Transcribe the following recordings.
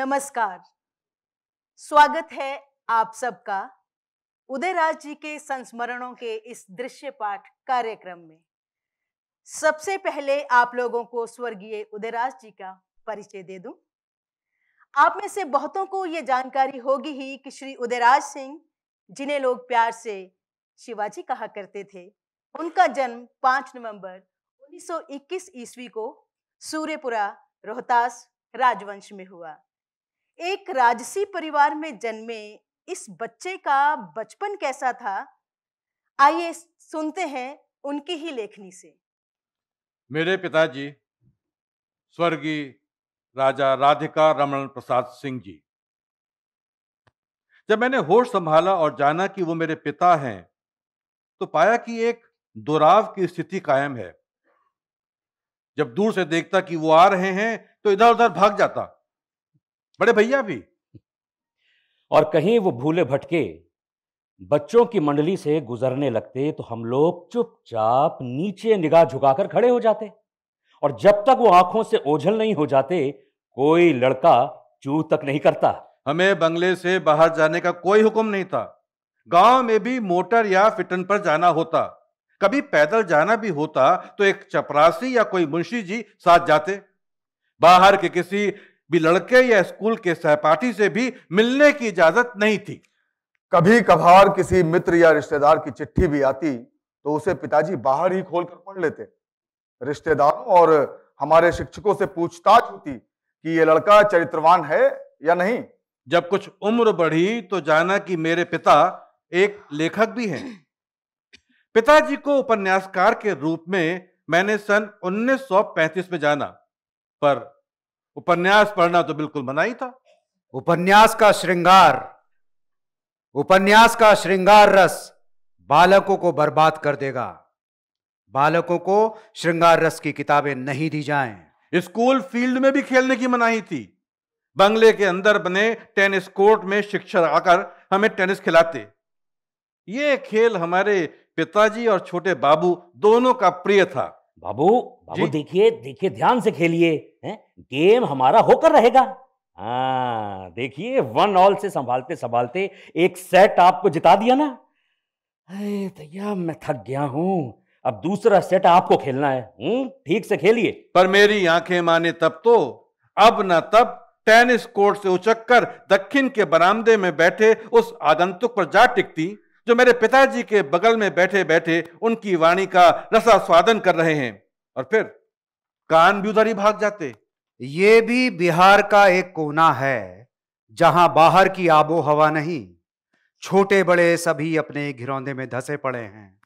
नमस्कार। स्वागत है आप सबका उदयराज जी के संस्मरणों के इस दृश्य पाठ कार्यक्रम में। सबसे पहले आप लोगों को स्वर्गीय उदयराज जी का परिचय दे दूं। आप में से बहुतों को ये जानकारी होगी ही कि श्री उदयराज सिंह, जिन्हें लोग प्यार से शिवाजी कहा करते थे, उनका जन्म 5 नवंबर 1921 ईस्वी को सूर्यपुरा, रोहतास राजवंश में हुआ। एक राजसी परिवार में जन्मे इस बच्चे का बचपन कैसा था, आइए सुनते हैं उनकी ही लेखनी से। मेरे पिताजी स्वर्गीय राजा राधिका रमण प्रसाद सिंह जी, जब मैंने होश संभाला और जाना कि वो मेरे पिता हैं, तो पाया कि एक दोराव की स्थिति कायम है। जब दूर से देखता कि वो आ रहे हैं तो इधर उधर भाग जाता, बड़े भैया भी। और कहीं वो भूले भटके बच्चों की मंडली से गुजरने लगते तो हम लोग चुपचाप नीचे निगाह झुकाकर खड़े हो जाते, और जब तक वो आंखों से ओझल नहीं हो जाते कोई लड़का चू तक नहीं करता। हमें बंगले से बाहर जाने का कोई हुक्म नहीं था। गांव में भी मोटर या फिटन पर जाना होता, कभी पैदल जाना भी होता तो एक चपरासी या कोई मुंशी जी साथ जाते। बाहर के किसी भी लड़के या स्कूल के सहपाठी से भी मिलने की इजाजत नहीं थी। कभी कभार किसी मित्र या रिश्तेदार की चिट्ठी भी आती तो उसे पिताजी बाहर ही खोलकर पढ़ लेते। रिश्तेदारों और हमारे शिक्षकों से पूछताछ होती कि ये लड़का चरित्रवान है या नहीं। जब कुछ उम्र बढ़ी तो जाना कि मेरे पिता एक लेखक भी हैं। पिताजी को उपन्यासकार के रूप में मैंने सन 1935 में जाना, पर उपन्यास पढ़ना तो बिल्कुल मना ही था। उपन्यास का श्रृंगार रस बालकों को बर्बाद कर देगा। बालकों को श्रृंगार रस की किताबें नहीं दी जाएं। स्कूल फील्ड में भी खेलने की मनाही थी। बंगले के अंदर बने टेनिस कोर्ट में शिक्षक आकर हमें टेनिस खिलाते। ये खेल हमारे पिताजी और छोटे बाबू दोनों का प्रिय था। बाबू देखिए ध्यान से खेलिए, गेम हमारा होकर रहेगा। हाँ देखिए, 1 ऑल से संभालते संभालते एक सेट आपको जिता दिया ना। अरे भैया मैं थक गया हूं, अब दूसरा सेट आपको खेलना है। ठीक से खेलिए। पर मेरी आंखें माने तब तो अब न तब टेनिस कोर्ट से उचककर दक्षिण के बरामदे में बैठे उस आगंतुक पर जा टिकती जो मेरे पिताजी के बगल में बैठे बैठे उनकी वाणी का रसास्वादन कर रहे हैं, और फिर कान भी उधर ही भाग जाते। ये भी बिहार का एक कोना है जहां बाहर की आबो हवा नहीं, छोटे बड़े सभी अपने घिरौंदे में धसे पड़े हैं।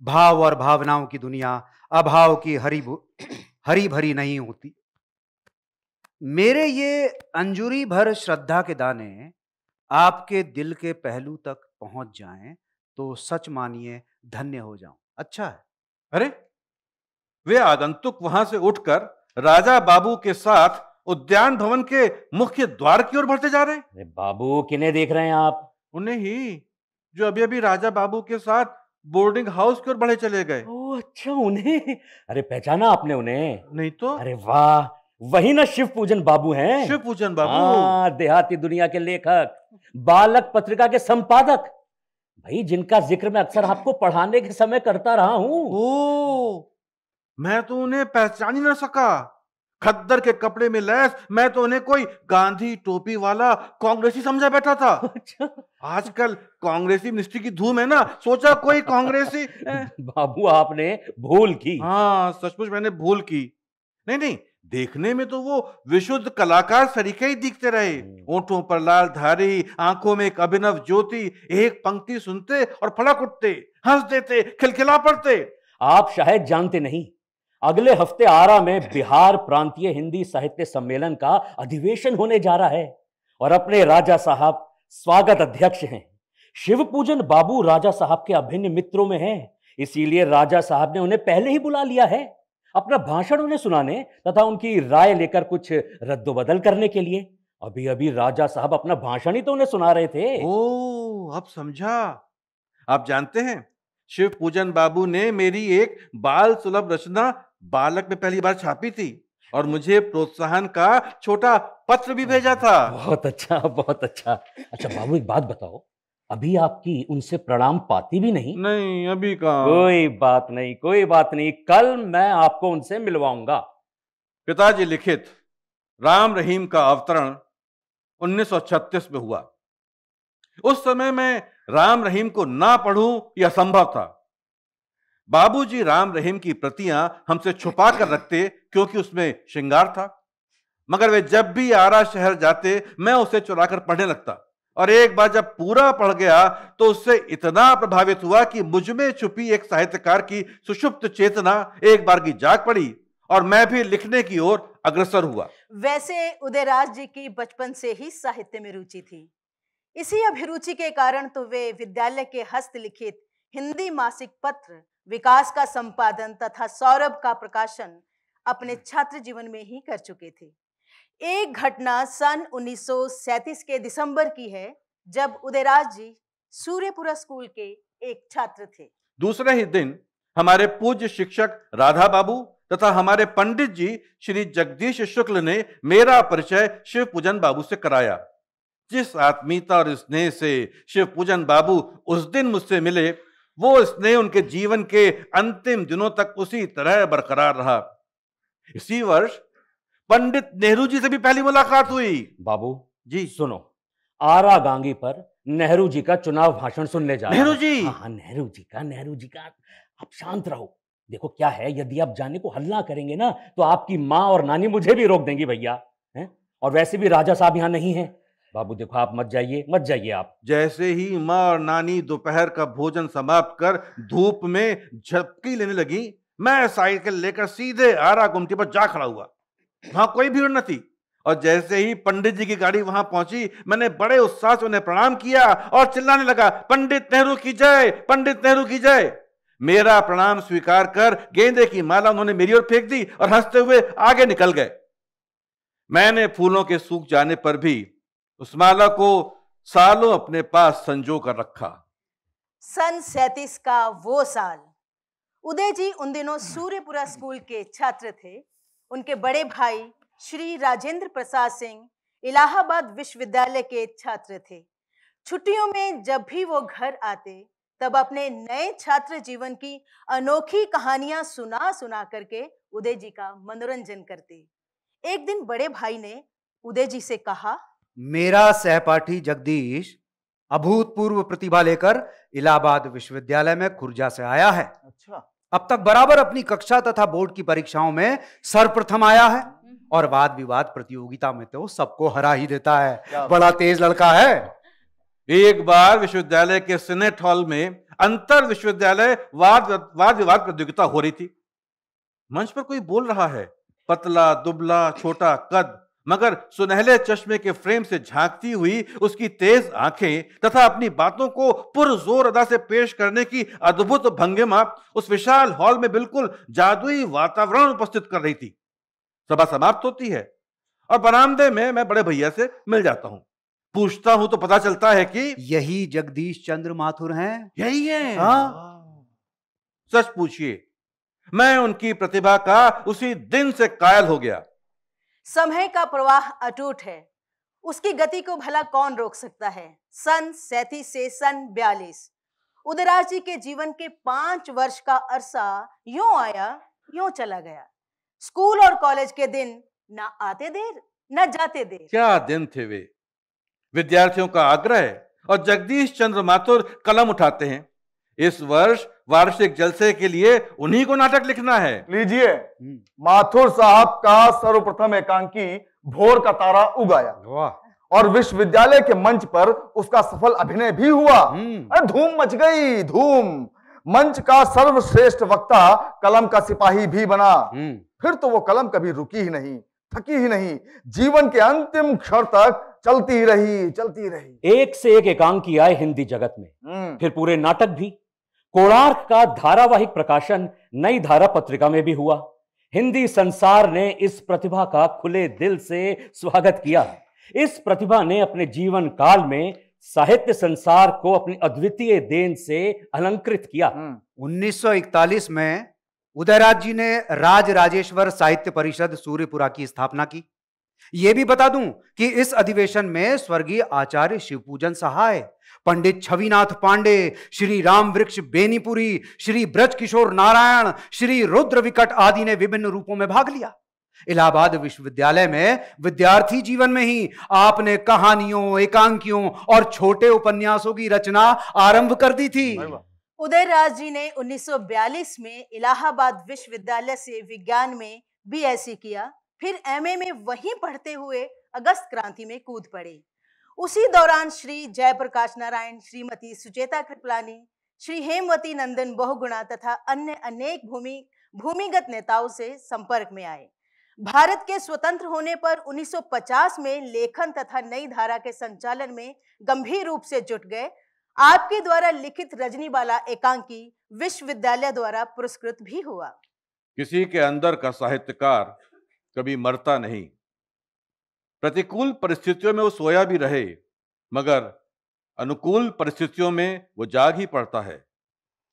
भाव और भावनाओं की दुनिया अभाव की हरी भरी नहीं होती। मेरे ये अंजुरी भर श्रद्धा के दाने आपके दिल के पहलू तक पहुंच जाएं तो सच मानिए धन्य हो जाऊं। अच्छा है। अरे वे आगंतुक वहां से उठकर राजा बाबू के साथ उद्यान भवन के मुख्य द्वार की ओर बढ़ते जा रहे। अरे बाबू किन्हें देख रहे हैं आप? उन्हें ही, जो अभी अभी राजा बाबू के साथ बोर्डिंग हाउस की ओर बढ़े चले गए। ओह अच्छा, उन्हें? अरे पहचाना आपने उन्हें? नहीं तो। अरे वाह, वही ना शिव पूजन बाबू हैं। शिव पूजन बाबू? हाँ, देहाती दुनिया के लेखक, बालक पत्रिका के संपादक, भाई जिनका जिक्र मैं अक्सर आपको पढ़ाने के समय करता रहा हूं। ओह, मैं तो उन्हें पहचान ही ना सका। खद्दर के कपड़े में लैस मैं तो उन्हें कोई गांधी टोपी वाला कांग्रेसी समझा बैठा था। अच्छा। आजकल कांग्रेसी मिनिस्ट्री की धूम है ना, सोचा कोई कांग्रेसी। बाबू आपने भूल की। हाँ सचमुच मैंने भूल की। नहीं, देखने में तो वो विशुद्ध कलाकार सरीखे ही दिखते रहे। ओंठों पर लाल धारी, आंखों में एक अभिनव ज्योति, एक पंक्ति सुनते और फड़क उठते, हंस देते, खिलखिला पड़ते। आप शायद जानते नहीं, अगले हफ्ते आरा में बिहार प्रांतीय हिंदी साहित्य सम्मेलन का अधिवेशन होने जा रहा है, और अपने राजा साहब स्वागत अध्यक्ष हैं। शिव पूजन बाबू राजा साहब के अभिन्न मित्रों में हैं, इसीलिए राजा साहब ने उन्हें पहले ही बुला लिया है अपना भाषण उन्हें सुनाने तथा उनकी राय लेकर कुछ रद्दोबदल करने के लिए। अभी अभी राजा साहब अपना भाषण ही तो उन्हें सुना रहे थे। ओह अब समझा। आप जानते हैं, शिव पूजन बाबू ने मेरी एक बाल सुलभ रचना बालक में पहली बार छापी थी। और मुझे प्रोत्साहन का छोटा पत्र भी भेजा था। बहुत अच्छा, बहुत अच्छा। अच्छा बाबू, एक बात बताओ, अभी आपकी उनसे प्रणाम पाती भी नहीं? नहीं, अभी कहाँ। कोई बात नहीं, कोई बात नहीं, कल मैं आपको उनसे मिलवाऊंगा। पिताजी लिखित राम रहीम का अवतरण 1936 में हुआ। उस समय मैं राम रहीम को ना पढ़ूं यह संभव था। बाबूजी राम रहीम की प्रतियां हमसे छुपा कर रखते क्योंकि उसमें श्रृंगार था, मगर वे जब भी आरा शहर जाते मैं उसे चुराकर पढ़ने लगता, और एक बार जब पूरा पढ़ गया तो उससे इतना प्रभावित हुआ कि मुझ में छुपी एक साहित्यकार की सुषुप्त चेतना एक बार की जाग पड़ी और मैं भी लिखने की ओर अग्रसर हुआ। वैसे उदयराज जी की बचपन से ही साहित्य में रुचि थी। इसी अभिरुचि के कारण तो वे विद्यालय के हस्तलिखित हिंदी मासिक पत्र विकास का संपादन तथा सौरभ का प्रकाशन अपने छात्र जीवन में ही कर चुके थे। एक घटना सन 1937 के दिसंबर की है, जब उदयराज जी सूर्यपुरा स्कूल के एक छात्र थे। दूसरे ही दिन हमारे पूज्य शिक्षक राधा बाबू तथा हमारे पंडित जी श्री जगदीश शुक्ल ने मेरा परिचय शिव पूजन बाबू से कराया। जिस आत्मीयता और स्नेह से शिव पूजन बाबू उस दिन मुझसे मिले, वो स्नेह उनके जीवन के अंतिम दिनों तक उसी तरह बरकरार रहा। इसी वर्ष पंडित नेहरू जी से भी पहली मुलाकात हुई। बाबू जी सुनो, आरा गांगी पर नेहरू जी का चुनाव भाषण सुनने जा रहे हैं। नेहरू जी? हाँ, नेहरू जी का। आप शांत रहो। देखो क्या है, यदि आप जाने को हल्ला करेंगे ना तो आपकी माँ और नानी मुझे भी रोक देंगी भैया, हैं? और वैसे भी राजा साहब यहाँ नहीं है। बाबू देखो, आप मत जाइए आप। जैसे ही माँ और नानी दोपहर का भोजन समाप्त कर धूप में झपकी लेने लगी, मैं साइकिल लेकर सीधे आरा गुमटी पर जा खड़ा हुआ। वहां कोई भीड़ न थी, और जैसे ही पंडित जी की गाड़ी वहां पहुंची, मैंने बड़े उत्साह से उन्हें प्रणाम किया और चिल्लाने लगा, पंडित नेहरू की जय, पंडित नेहरू की जय। मेरा प्रणाम स्वीकार कर गेंदे की माला उन्होंने मेरी ओर फेंक दी और हंसते हुए आगे निकल गए। मैंने फूलों के सूख जाने पर भी उस माला को सालों अपने पास संजो कर रखा। सन 37 का वो साल। उदय जी उन दिनों सूर्यपुरा स्कूल के छात्र थे। उनके बड़े भाई श्री राजेंद्र प्रसाद सिंह इलाहाबाद विश्वविद्यालय के छात्र थे। छुट्टियों में जब भी वो घर आते, तब अपने नए छात्र जीवन की अनोखी कहानियां सुना करके उदय जी का मनोरंजन करते। एक दिन बड़े भाई ने उदय जी से कहा, मेरा सहपाठी जगदीश अभूतपूर्व प्रतिभा लेकर इलाहाबाद विश्वविद्यालय में खुर्जा से आया है। अच्छा। अब तक बराबर अपनी कक्षा तथा बोर्ड की परीक्षाओं में सर्वप्रथम आया है, और वाद विवाद प्रतियोगिता में तो सबको हरा ही देता है। बड़ा तेज लड़का है। एक बार विश्वविद्यालय के सीनेट हॉल में अंतर विश्वविद्यालय वाद विवाद प्रतियोगिता हो रही थी। मंच पर कोई बोल रहा है। पतला दुबला छोटा कद, मगर सुनहले चश्मे के फ्रेम से झांकती हुई उसकी तेज आंखें तथा अपनी बातों को पुरजोर अदा से पेश करने की अद्भुत भंगिमा उस विशाल हॉल में बिल्कुल जादुई वातावरण उपस्थित कर रही थी। सभा समाप्त होती है और बरामदे में मैं बड़े भैया से मिल जाता हूं। पूछता हूं तो पता चलता है कि यही जगदीश चंद्र माथुर हैं। यही है। हाँ। सच पूछिए, मैं उनकी प्रतिभा का उसी दिन से कायल हो गया। समय का प्रवाह अटूट है, उसकी गति को भला कौन रोक सकता है। सन 37 से सन 42 उदयराज जी के जीवन के 5 वर्ष का अरसा यूं आया यूं चला गया। स्कूल और कॉलेज के दिन ना आते देर न जाते देर। क्या दिन थे वे। विद्यार्थियों का आग्रह और जगदीश चंद्र माथुर कलम उठाते हैं। इस वर्ष वार्षिक जलसे के लिए उन्हीं को नाटक लिखना है। लीजिए, माथुर साहब का सर्वप्रथम एकांकी भोर का तारा उगाया, और विश्वविद्यालय के मंच पर उसका सफल अभिनय भी हुआ। अरे धूम मच गई, धूम। मंच का सर्वश्रेष्ठ वक्ता कलम का सिपाही भी बना। फिर तो वो कलम कभी रुकी ही नहीं, थकी ही नहीं, जीवन के अंतिम क्षण तक चलती ही रही। एक से एक एकांकी आए हिंदी जगत में, फिर पूरे नाटक भी। कोणार्क का धारावाहिक प्रकाशन नई धारा पत्रिका में भी हुआ। हिंदी संसार ने इस प्रतिभा का खुले दिल से स्वागत किया। इस प्रतिभा ने अपने जीवन काल में साहित्य संसार को अपनी अद्वितीय देन से अलंकृत किया। 1941 में उदयराज जी ने राज राजेश्वर साहित्य परिषद सूर्यपुरा की स्थापना की। यह भी बता दूं कि इस अधिवेशन में स्वर्गीय आचार्य शिवपूजन सहाय, पंडित छविनाथ पांडे, श्री राम वृक्ष बेनीपुरी, श्री ब्रज किशोर नारायण, श्री रुद्र विकट आदि ने विभिन्न रूपों में भाग लिया। इलाहाबाद विश्वविद्यालय में विद्यार्थी जीवन में ही आपने कहानियों, एकांकियों और छोटे उपन्यासों की रचना आरंभ कर दी थी। उदयराज जी ने 1942 में इलाहाबाद विश्वविद्यालय से विज्ञान में बीएससी किया, फिर एमए में वहीं पढ़ते हुए अगस्त क्रांति में कूद पड़े। उसी दौरान श्री जयप्रकाश नारायण, श्रीमती सुचेता कृपलानी, श्री हेमवती नंदन बहुगुणा तथा अन्य अनेक भूमिगत नेताओं से संपर्क में आए। भारत के स्वतंत्र होने पर 1950 में लेखन तथा नई धारा के संचालन में गंभीर रूप से जुट गए। आपके द्वारा लिखित रजनीबाला एकांकी विश्वविद्यालय द्वारा पुरस्कृत भी हुआ। किसी के अंदर का साहित्यकार कभी मरता नहीं। प्रतिकूल परिस्थितियों में वो सोया भी रहे, मगर अनुकूल परिस्थितियों में वो जाग ही पड़ता है।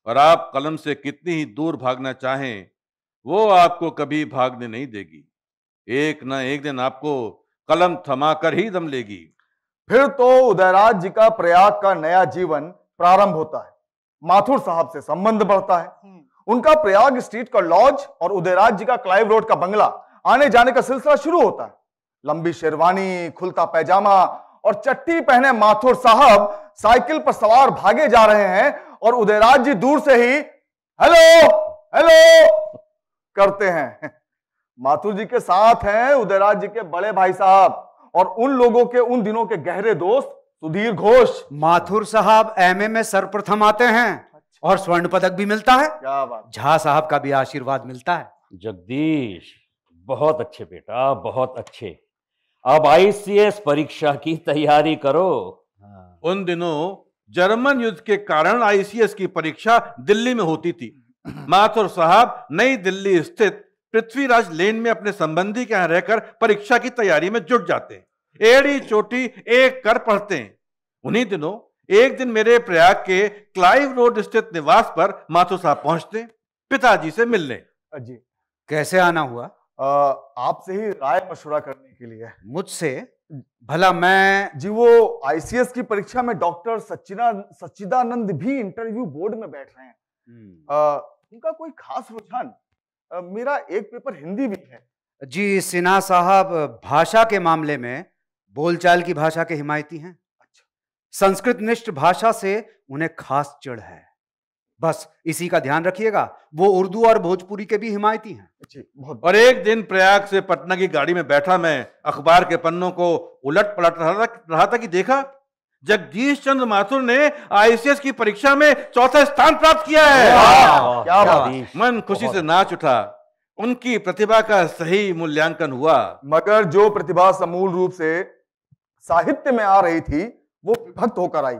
और आप कलम से कितनी ही दूर भागना चाहें, वो आपको कभी भागने नहीं देगी। एक न एक दिन आपको कलम थमाकर ही दम लेगी। फिर तो उदयराज जी का प्रयाग का नया जीवन प्रारंभ होता है। माथुर साहब से संबंध बढ़ता है। उनका प्रयाग स्ट्रीट का लॉज और उदयराज जी का क्लाइव रोड का बंगला आने जाने का सिलसिला शुरू होता है। लंबी शेरवानी, खुलता पैजामा और चट्टी पहने माथुर साहब साइकिल पर सवार भागे जा रहे हैं और उदयराज जी दूर से ही हेलो हेलो करते हैं। माथुर जी के साथ हैं उदयराज जी के बड़े भाई साहब और उन लोगों के उन दिनों के गहरे दोस्त सुधीर घोष। माथुर साहब एमए में सर्वप्रथम आते हैं और स्वर्ण पदक भी मिलता है। क्या बात। झा साहब का भी आशीर्वाद मिलता है। जगदीश, बहुत अच्छे बेटा, बहुत अच्छे। अब आईसीएस परीक्षा की तैयारी करो। उन दिनों जर्मन युद्ध के कारण आईसीएस की परीक्षा दिल्ली में होती थी। माथुर साहब नई दिल्ली स्थित पृथ्वीराज लेन में अपने संबंधी के यहां रहकर परीक्षा की तैयारी में जुट जाते हैं। एड़ी चोटी एक कर पढ़ते हैं। उन्हीं दिनों एक दिन मेरे प्रयाग के क्लाइव रोड स्थित निवास पर माथुर साहब पहुंचते पिताजी से मिलने। जी कैसे आना हुआ? आपसे ही राय मशवरा करने के लिए। मुझसे? भला मैं? जी वो आईसीएस की परीक्षा में डॉक्टर सच्चिदानंद भी इंटरव्यू बोर्ड में बैठ रहे हैं। उनका कोई खास रुझान? मेरा एक पेपर हिंदी भी है। जी सिन्हा साहब भाषा के मामले में बोलचाल की भाषा के हिमायती हैं। अच्छा। संस्कृत निष्ठ भाषा से उन्हें खास चिढ़ है। बस इसी का ध्यान रखिएगा। वो उर्दू और भोजपुरी के भी हिमायती हैं। जी बहुत। और एक दिन प्रयाग से पटना की गाड़ी में बैठा मैं अखबार के पन्नों को उलट पलट रहा था कि देखा जगदीश चंद्र माथुर ने आईसीएस की परीक्षा में चौथा स्थान प्राप्त किया है। क्या बात। मन खुशी से नाच उठा। उनकी प्रतिभा का सही मूल्यांकन हुआ। मगर जो प्रतिभा समूल रूप से साहित्य में आ रही थी वो विभक्त होकर आई।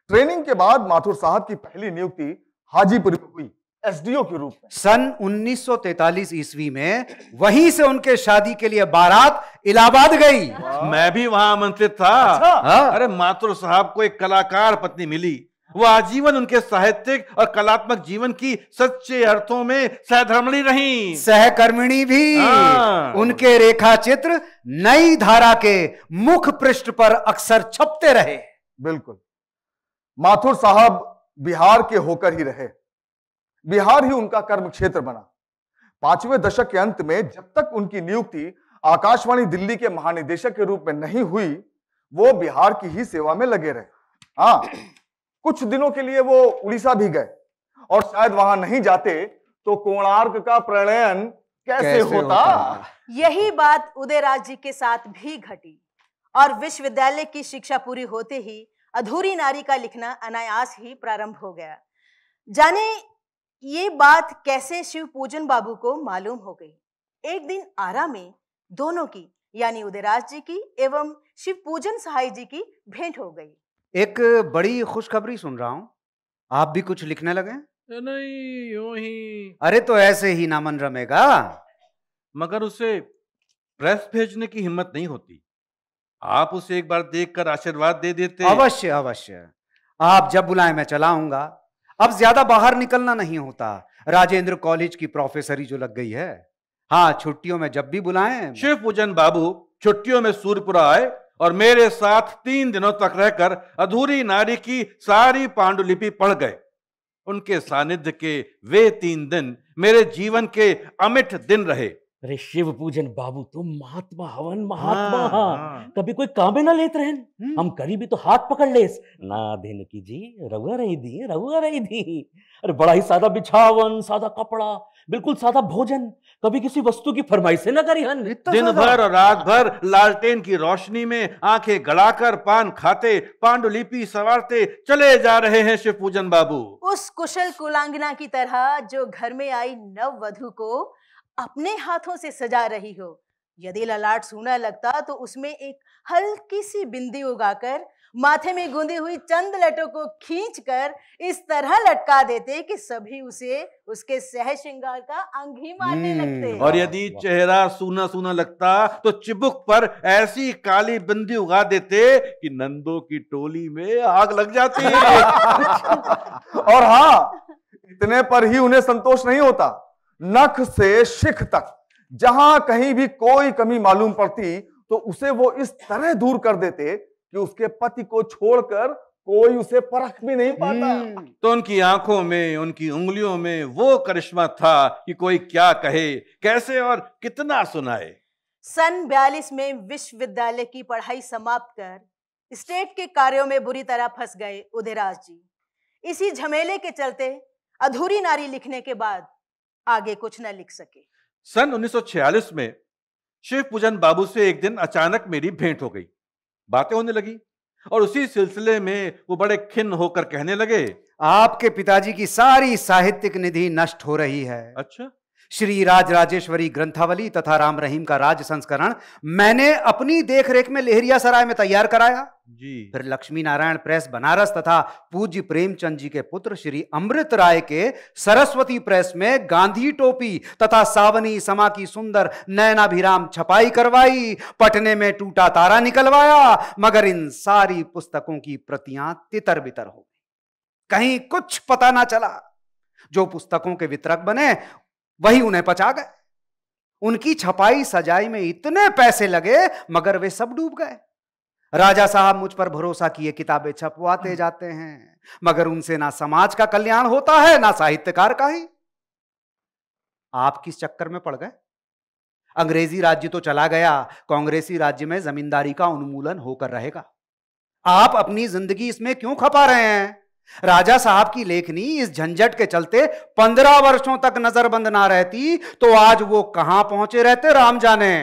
ट्रेनिंग के बाद माथुर साहब की पहली नियुक्ति हाजीपुर में हुई, एसडीओ के रूप में। सन 1943 ईस्वी में वहीं से उनके शादी के लिए बारात इलाहाबाद गई। मैं भी वहां आमंत्रित था। अच्छा। अरे माथुर साहब को एक कलाकार पत्नी मिली। वो आजीवन उनके साहित्यिक और कलात्मक जीवन की सच्चे अर्थों में सहधर्मिणी रही। सहकर्मिणी भी। उनके रेखा चित्र नई धारा के मुख पृष्ठ पर अक्सर छपते रहे। बिल्कुल। माथुर साहब बिहार के होकर ही रहे। बिहार ही उनका कर्म क्षेत्र बना। 5वें दशक के अंत में जब तक उनकी नियुक्ति आकाशवाणी दिल्ली के महानिदेशक के रूप में नहीं हुई, वो बिहार की ही सेवा में लगे रहे। हाँ, कुछ दिनों के लिए वो उड़ीसा भी गए और शायद वहां नहीं जाते तो कोणार्क का प्रणयन कैसे होता। यही बात उदयराज जी के साथ भी घटी और विश्वविद्यालय की शिक्षा पूरी होते ही अधूरी नारी का लिखना अनायास ही प्रारंभ हो गया। जाने ये बात कैसे शिवपूजन बाबू को मालूम हो गई। एक दिन आरा में दोनों की यानी उदयराज जी की एवं शिवपूजन सहाय जी की भेंट हो गई। एक बड़ी खुशखबरी सुन रहा हूं। आप भी कुछ लिखने लगे? नहीं, यूं ही। अरे तो ऐसे ही ना मन रमेगा। मगर उसे प्रेस भेजने की हिम्मत नहीं होती। आप उसे एक बार देखकर आशीर्वाद दे देते। अवश्य अवश्य। आप जब बुलाएं मैं चला आऊंगा। अब ज्यादा बाहर निकलना नहीं होता। राजेंद्र कॉलेज की प्रोफेसरी जो लग गई है। हाँ, छुट्टियों में जब भी बुलाएं। शिव पूजन बाबू छुट्टियों में सूरपुरा आए और मेरे साथ 3 दिनों तक रहकर अधूरी नारी की सारी पांडुलिपि पढ़ गए। उनके सानिध्य के वे 3 दिन मेरे जीवन के अमिट दिन रहे। अरे शिव पूजन बाबू तुम महात्मा हवन महात्मा। हाँ। कभी कोई कामे ना लेत रहन। हम करीबी तो हाथ पकड़ लेस ना देन की जी रहुआ रही दी। अरे बड़ा ही सादा बिछावन, सादा कपड़ा, बिल्कुल सादा भोजन, कभी किसी वस्तु की फरमाइश ना करी हन। दिन भर और रात भर लालटेन की रोशनी में आंखें गड़ाकर पान खाते, पांडुलिपि संवारते चले जा रहे हैं शिव पूजन बाबू। उस कुशल कुलांगना की तरह जो घर में आई नव वधू को अपने हाथों से सजा रही हो। यदि ललाट सूना लगता तो उसमें एक हल्की सी बिंदी उगाकर माथे में गुंदी हुई चंद लटों को खींचकर इस तरह लटका देते कि सभी उसे उसके सह श्रृंगार का अंग ही मानने लगते। और यदि चेहरा सूना सूना लगता तो चिबुक पर ऐसी काली बिंदी उगा देते कि नंदों की टोली में आग लग जाती। और हाँ, इतने पर ही उन्हें संतोष नहीं होता। नख से शिख तक जहां कहीं भी कोई कमी मालूम पड़ती तो उसे वो इस तरह दूर कर देते कि उसके पति को छोड़कर कोई उसे परख भी नहीं पाता। तो उनकी आंखों में, उनकी उंगलियों में वो करिश्मा था कि कोई क्या कहे, कैसे और कितना सुनाए। सन 42 में विश्वविद्यालय की पढ़ाई समाप्त कर स्टेट के कार्यों में बुरी तरह फंस गए उदयराज जी। इसी झमेले के चलते अधूरी नारी लिखने के बाद आगे कुछ न लिख सके। सन 1946 में शिव पूजन बाबू से एक दिन अचानक मेरी भेंट हो गई। बातें होने लगी और उसी सिलसिले में वो बड़े खिन्न होकर कहने लगे, आपके पिताजी की सारी साहित्यिक निधि नष्ट हो रही है। अच्छा? श्री राज राजेश्वरी ग्रंथावली तथा राम रहीम का राज संस्करण मैंने अपनी देखरेख में लेहरिया सराय में तैयार कराया जी। फिर लक्ष्मी नारायण प्रेस बनारस तथा पूज्य प्रेमचंद जी के पुत्र श्री अमृत राय के सरस्वती प्रेस में गांधी टोपी तथा सावनी समा की सुंदर नयनाभिराम छपाई करवाई। पटने में टूटा तारा निकलवाया, मगर इन सारी पुस्तकों की प्रतियां तितर बितर हो गई। कहीं कुछ पता ना चला। जो पुस्तकों के वितरक बने वही उन्हें पचा गए। उनकी छपाई सजाई में इतने पैसे लगे मगर वे सब डूब गए। राजा साहब मुझ पर भरोसा किए किताबें छपवाते जाते हैं, मगर उनसे ना समाज का कल्याण होता है ना साहित्यकार का ही। आप किस चक्कर में पड़ गए? अंग्रेजी राज्य तो चला गया, कांग्रेसी राज्य में जमींदारी का उन्मूलन होकर रहेगा। आप अपनी जिंदगी इसमें क्यों खपा रहे हैं? राजा साहब की लेखनी इस झंझट के चलते 15 वर्षों तक नजरबंद ना रहती तो आज वो कहां पहुंचे रहते राम जाने।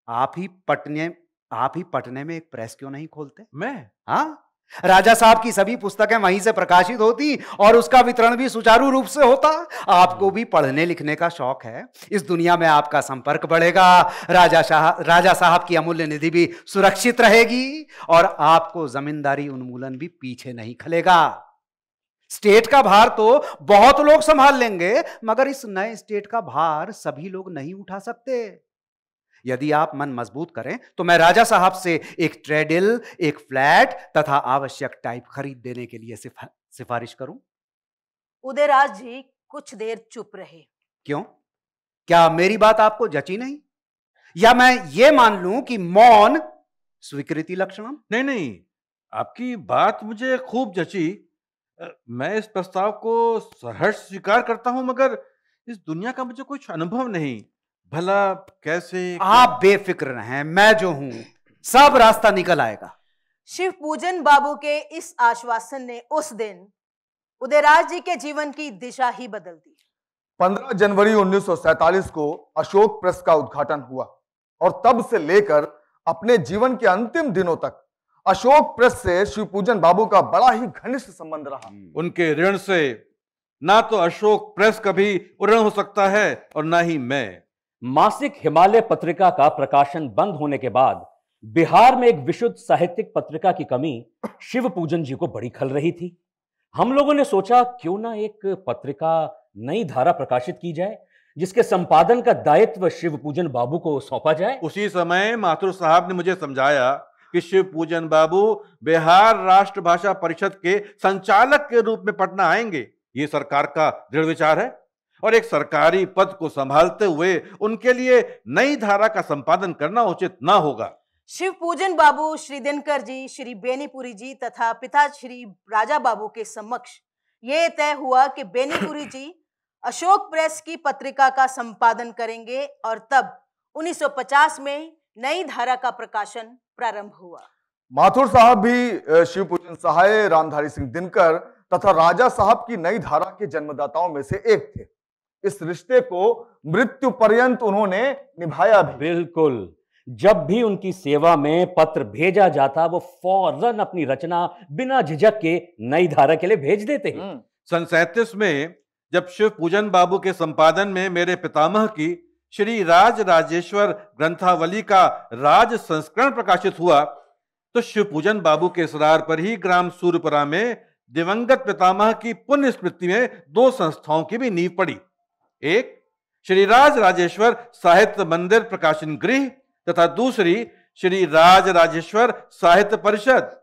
आप ही पटने में एक प्रेस क्यों नहीं खोलते? मैं? हाँ, राजा साहब की सभी पुस्तकें वहीं से प्रकाशित होती और उसका वितरण भी सुचारू रूप से होता। आपको भी पढ़ने लिखने का शौक है, इस दुनिया में आपका संपर्क बढ़ेगा, राजा साहब की अमूल्य निधि भी सुरक्षित रहेगी और आपको जमींदारी उन्मूलन भी पीछे नहीं खलेगा। स्टेट का भार तो बहुत लोग संभाल लेंगे, मगर इस नए स्टेट का भार सभी लोग नहीं उठा सकते। यदि आप मन मजबूत करें तो मैं राजा साहब से एक ट्रेडिल, एक फ्लैट तथा आवश्यक टाइप खरीद देने के लिए सिफारिश करूं। उदयराज जी कुछ देर चुप रहे। क्यों? क्या मेरी बात आपको जची नहीं? या मैं ये मान लूं कि मौन स्वीकृति लक्षणम? नहीं, आपकी बात मुझे खूब जची। मैं इस प्रस्ताव को सहर्ष स्वीकार करता हूं, मगर इस दुनिया का मुझे कुछ अनुभव नहीं। भला कैसे? आप बेफिक्र रहें, मैं जो हूं सब रास्ता निकल आएगा। शिव पूजन बाबू के इस आश्वासन ने उस दिन उदयराज जी के जीवन की दिशा ही बदल दी। 15 जनवरी 1947 को अशोक प्रेस का उद्घाटन हुआ और तब से लेकर अपने जीवन के अंतिम दिनों तक अशोक प्रेस से शिव पूजन बाबू का बड़ा ही घनिष्ठ संबंध रहा। उनके ऋण से ना तो अशोक प्रेस कभी ऋण हो सकता है और ना ही मैं। मासिक हिमालय पत्रिका का प्रकाशन बंद होने के बाद बिहार में एक विशुद्ध साहित्यिक पत्रिका की कमी शिव पूजन जी को बड़ी खल रही थी। हम लोगों ने सोचा क्यों ना एक पत्रिका नई धारा प्रकाशित की जाए जिसके संपादन का दायित्व शिव पूजन बाबू को सौंपा जाए। उसी समय माथुर साहब ने मुझे समझाया कि शिव पूजन बाबू बिहार राष्ट्र भाषा परिषद के संचालक के रूप में पटना आएंगे ये सरकार का दृढ़ विचार है और एक सरकारी पद को संभालते हुए उनके लिए नई धारा का संपादन करना उचित ना होगा। शिव पूजन बाबू श्री दिनकर जी, श्री बेनीपुरी जी तथा पिता श्री राजा बाबू के समक्ष ये तय हुआ कि बेनीपुरी जी अशोक प्रेस की पत्रिका का संपादन करेंगे और तब 1950 में नई धारा का प्रकाशन प्रारंभ हुआ। माथुर साहब भी शिव पूजन सहाय रामधारी सिंह दिनकर तथा राजा साहब की नई धारा के जन्मदाताओं में से एक थे। इस रिश्ते को मृत्यु पर्यंत उन्होंने निभाया भी। बिल्कुल, जब भी उनकी सेवा में पत्र भेजा जाता वो फौरन अपनी रचना बिना झिझक के नई धारा के लिए भेज देते हैं। सन 37 में जब शिव पूजन बाबू के संपादन में मेरे पितामह की श्री राज राजेश्वर ग्रंथावली का राज संस्करण प्रकाशित हुआ तो शिव पूजन बाबू के इसरार पर ही ग्राम सूर्यपुरा में दिवंगत पितामह की पुण्य स्मृति में 2 संस्थाओं की भी नींव पड़ी। एक श्री राज राजेश्वर साहित्य मंदिर प्रकाशन गृह तथा दूसरी श्री राज राजेश्वर साहित्य परिषद।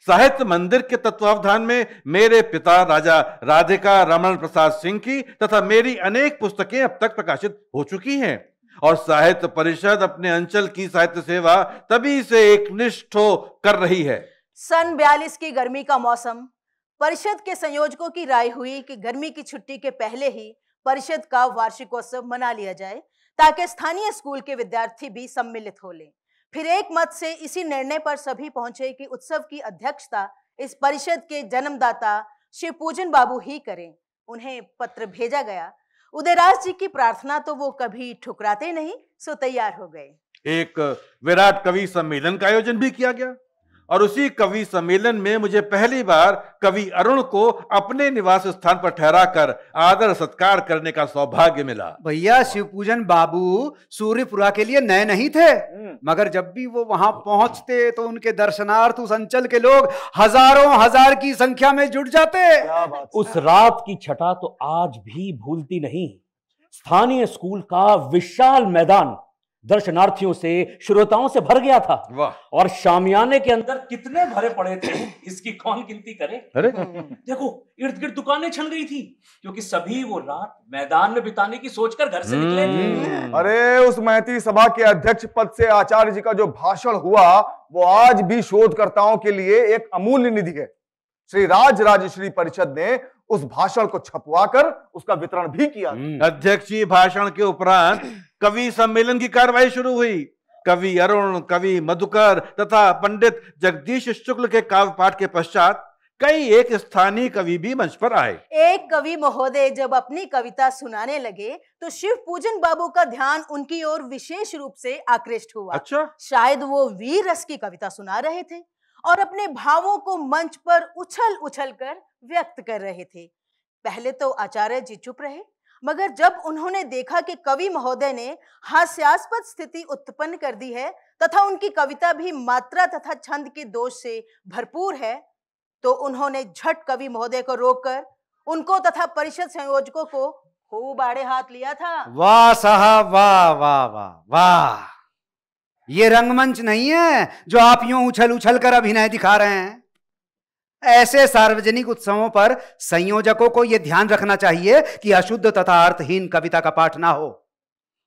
साहित्य मंदिर के तत्वावधान में मेरे पिता राजा राधिका रमण प्रसाद सिंह की तथा मेरी अनेक पुस्तकें अब तक प्रकाशित हो चुकी हैं और साहित्य परिषद अपने अंचल की साहित्य सेवा तभी से एकनिष्ठ कर रही है। सन 42 की गर्मी का मौसम, परिषद के संयोजकों की राय हुई कि गर्मी की छुट्टी के पहले ही परिषद का वार्षिकोत्सव मना लिया जाए ताकि स्थानीय स्कूल के विद्यार्थी भी सम्मिलित हो लें। फिर एक मत से इसी निर्णय पर सभी पहुंचे कि उत्सव की अध्यक्षता इस परिषद के जन्मदाता शिव पूजन बाबू ही करें। उन्हें पत्र भेजा गया। उदयराज जी की प्रार्थना तो वो कभी ठुकराते नहीं, सो तैयार हो गए। एक विराट कवि सम्मेलन का आयोजन भी किया गया और उसी कवि सम्मेलन में मुझे पहली बार कवि अरुण को अपने निवास स्थान पर ठहराकर आदर सत्कार करने का सौभाग्य मिला। भैया शिवपूजन बाबू सूर्यपुरा के लिए नए नहीं थे, मगर जब भी वो वहां पहुंचते तो उनके दर्शनार्थ उस अंचल के लोग हजारों हजार की संख्या में जुट जाते। उस रात की छटा तो आज भी भूलती नहीं। स्थानीय स्कूल का विशाल मैदान दर्शनार्थियों से, श्रोताओं से भर गया था। वाह। और शामियाने के अंदर कितने भरे पड़े थे इसकी कौन गिनती करे। अरे देखो, इर्द गिर्द दुकानें छन गई थी क्योंकि सभी वो रात मैदान में बिताने की सोचकर घर से निकले थे। अरे उस महती सभा के अध्यक्ष पद से आचार्य जी का जो भाषण हुआ वो आज भी शोधकर्ताओं के लिए एक अमूल्य निधि है। श्री राज राजश्री परिषद ने उस भाषण को छपवाकर उसका वितरण भी किया। अध्यक्षीय भाषण के उपरांत कवि सम्मेलन की कार्रवाई शुरू हुई। कवि अरुण, कवि मधुकर तथा पंडित जगदीश शुक्ल के काव्य पाठ के पश्चात कई एक स्थानीय कवि भी मंच पर आए। एक कवि महोदय जब अपनी कविता सुनाने लगे तो शिव पूजन बाबू का ध्यान उनकी ओर विशेष रूप से आकृष्ट हुआ। अच्छा, शायद वो वीर रस की कविता सुना रहे थे और अपने भावों को मंच पर उछल उछल कर व्यक्त कर रहे थे। पहले तो आचार्य जी चुप रहे, मगर जब उन्होंने देखा कि कवि महोदय ने हास्यास्पद स्थिति उत्पन्न कर दी है तथा उनकी कविता भी मात्रा तथा छंद के दोष से भरपूर है, तो उन्होंने झट कवि महोदय को रोककर उनको तथा परिषद संयोजकों को खूब आड़े हाथ लिया था। वाह साहब, वाह वाह वाह वाह। ये रंगमंच नहीं है जो आप यूं उछल उछल कर अभिनय दिखा रहे हैं। ऐसे सार्वजनिक उत्सवों पर संयोजकों को यह ध्यान रखना चाहिए कि अशुद्ध तथा अर्थहीन कविता का पाठ ना हो।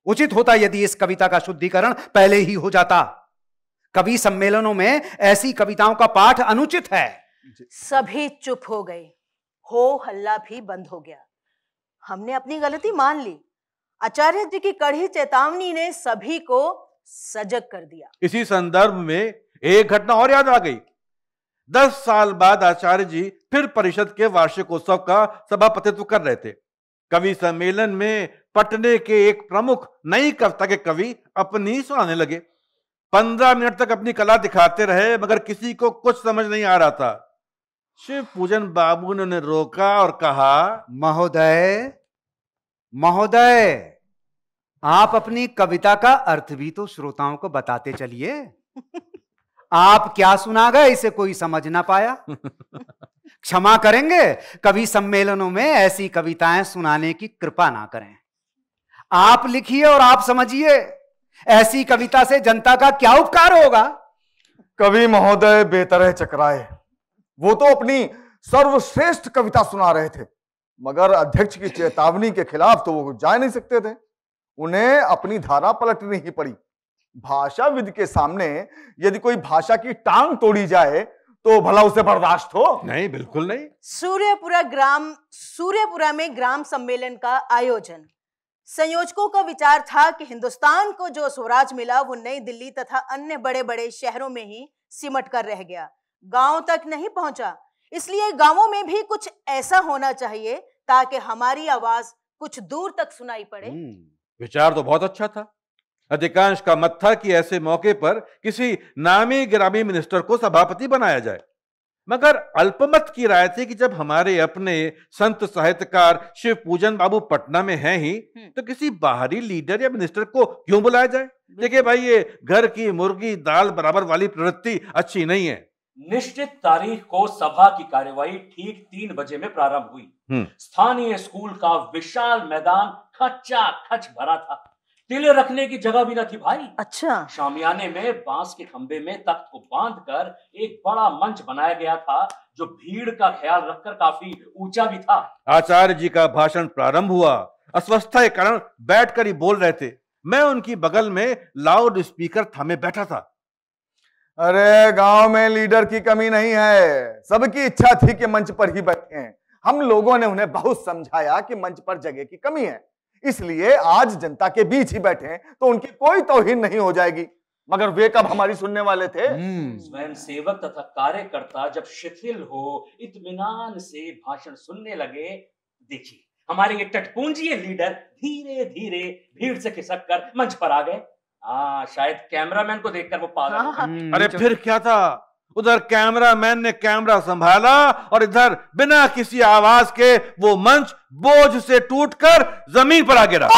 उचित होता यदि इस कविता का शुद्धिकरण पहले ही हो जाता। कवि सम्मेलनों में ऐसी कविताओं का पाठ अनुचित है। सभी चुप हो गए, हो हल्ला भी बंद हो गया। हमने अपनी गलती मान ली। आचार्य जी की कड़ी चेतावनी ने सभी को सजग कर दिया। इसी संदर्भ में एक घटना और याद आ गई। 10 साल बाद आचार्य जी फिर परिषद के वार्षिकोत्सव का सभापतित्व कर रहे थे। कवि सम्मेलन में पटने के एक प्रमुख नई कविता के कवि अपनी सुनाने लगे। 15 मिनट तक अपनी कला दिखाते रहे, मगर किसी को कुछ समझ नहीं आ रहा था। शिव पूजन बाबू ने उन्हें रोका और कहा, महोदय महोदय, आप अपनी कविता का अर्थ भी तो श्रोताओं को बताते चलिए। आप क्या सुना गए इसे कोई समझ ना पाया। क्षमा करेंगे, कवि सम्मेलनों में ऐसी कविताएं सुनाने की कृपा ना करें। आप लिखिए और आप समझिए, ऐसी कविता से जनता का क्या उपकार होगा। कवि महोदय बेतरह चकराए। वो तो अपनी सर्वश्रेष्ठ कविता सुना रहे थे, मगर अध्यक्ष की चेतावनी के खिलाफ तो वो जा नहीं सकते थे। उन्हें अपनी धारा पलटनी ही पड़ी। भाषाविद के सामने यदि कोई भाषा की टांग तोड़ी जाए तो भला उसे बर्दाश्त हो? नहीं, बिल्कुल नहीं। सूर्यपुरा में ग्राम सम्मेलन का आयोजन। संयोजकों का विचार था कि हिंदुस्तान को जो स्वराज मिला वो नई दिल्ली तथा अन्य बड़े बड़े शहरों में ही सिमट कर रह गया, गांव तक नहीं पहुंचा। इसलिए गांवों में भी कुछ ऐसा होना चाहिए ताकि हमारी आवाज कुछ दूर तक सुनाई पड़े। विचार तो बहुत अच्छा था। अधिकांश का मत था कि ऐसे मौके पर किसी नामी गिरामी मिनिस्टर को सभापति बनाया जाए। मगर अल्पमत की राय थी कि जब हमारे अपने संत साहित्यकार शिव पूजन बाबू पटना में हैं ही, तो किसी बाहरी लीडर या मिनिस्टर को क्यों बुलाया जाए? देखिए भाई, ये घर की मुर्गी दाल बराबर वाली प्रवृत्ति अच्छी नहीं है। निश्चित तारीख को सभा की कार्यवाही ठीक 3 बजे में प्रारंभ हुई। स्थानीय स्कूल का विशाल मैदान खचाखच भरा था। तिले रखने की जगह भी न थी भाई। अच्छा। शामियाने में बांस के खंबे में तख्त को बांधकर एक बड़ा मंच बनाया गया था, जो भीड़ का ख्याल रखकर काफी ऊंचा भी था। आचार्य जी का भाषण प्रारंभ हुआ। अस्वस्थता के कारण बैठकर ही बोल रहे थे। मैं उनकी बगल में लाउड स्पीकर थामे बैठा था। अरे गांव में लीडर की कमी नहीं है, सबकी इच्छा थी कि मंच पर ही बैठें। हम लोगों ने उन्हें बहुत समझाया कि मंच पर जगह की कमी है, इसलिए आज जनता के बीच ही बैठे तो उनकी कोई तौहीन नहीं हो जाएगी। मगर वे कब हमारी सुनने वाले थे? स्वयं सेवक तथा कार्यकर्ता जब शिथिल हो इत्मीनान से भाषण सुनने लगे, देखिए हमारे ये टटपुंजिये लीडर धीरे धीरे भीड़ से खिसक कर मंच पर आ गए। शायद कैमरामैन को देखकर वो पागल। अरे फिर क्या था, उधर कैमरामैन ने कैमरा संभाला और इधर बिना किसी आवाज के वो मंच बोझ से टूटकर जमीन पर आ गिरा।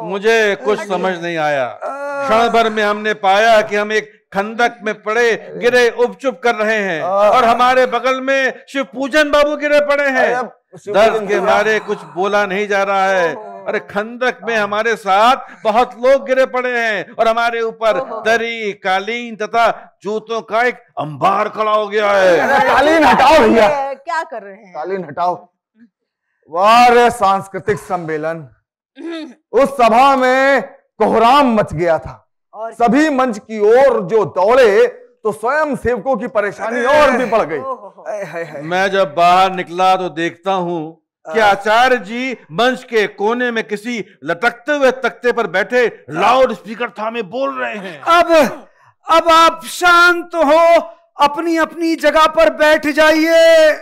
मुझे कुछ समझ नहीं आया। क्षण भर में हमने पाया कि हम एक खंदक में पड़े गिरे उपचुप कर रहे हैं और हमारे बगल में शिव पूजन बाबू गिरे पड़े हैं। दर्द के मारे कुछ बोला नहीं जा रहा है। अरे खंदक में हमारे साथ बहुत लोग गिरे पड़े हैं और हमारे ऊपर दरी, कालीन तथा जूतों का एक अंबार खड़ा हो गया है। कालीन हटाओ भैया। क्या कर रहे हैं? कालीन हटाओ। वाह, सांस्कृतिक सम्मेलन। उस सभा में कोहराम मच गया था। सभी मंच की ओर जो दौड़े तो स्वयं सेवकों की परेशानी और भी बढ़ गई। मैं जब बाहर निकला तो देखता हूँ कि आचार्य जी मंच के कोने में किसी लटकते हुए तख्ते पर बैठे लाउड स्पीकर थामे बोल रहे हैं। अब आप शांत हो, अपनी अपनी जगह पर बैठ जाइए।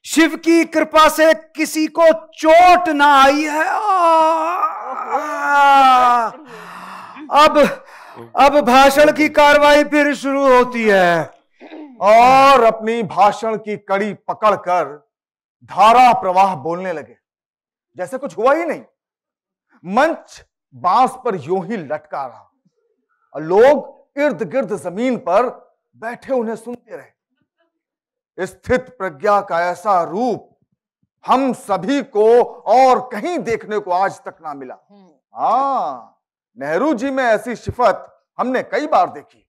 शिव की कृपा से किसी को चोट ना आई है। अब भाषण की कार्रवाई फिर शुरू होती है। और अपनी भाषण की कड़ी पकड़कर धारा प्रवाह बोलने लगे जैसे कुछ हुआ ही नहीं। मंच बांस पर यूं ही लटका रहा और लोग इर्द गिर्द जमीन पर बैठे उन्हें सुनते रहे। स्थित प्रज्ञा का ऐसा रूप हम सभी को और कहीं देखने को आज तक ना मिला। नेहरू जी में ऐसी सिफत हमने कई बार देखी।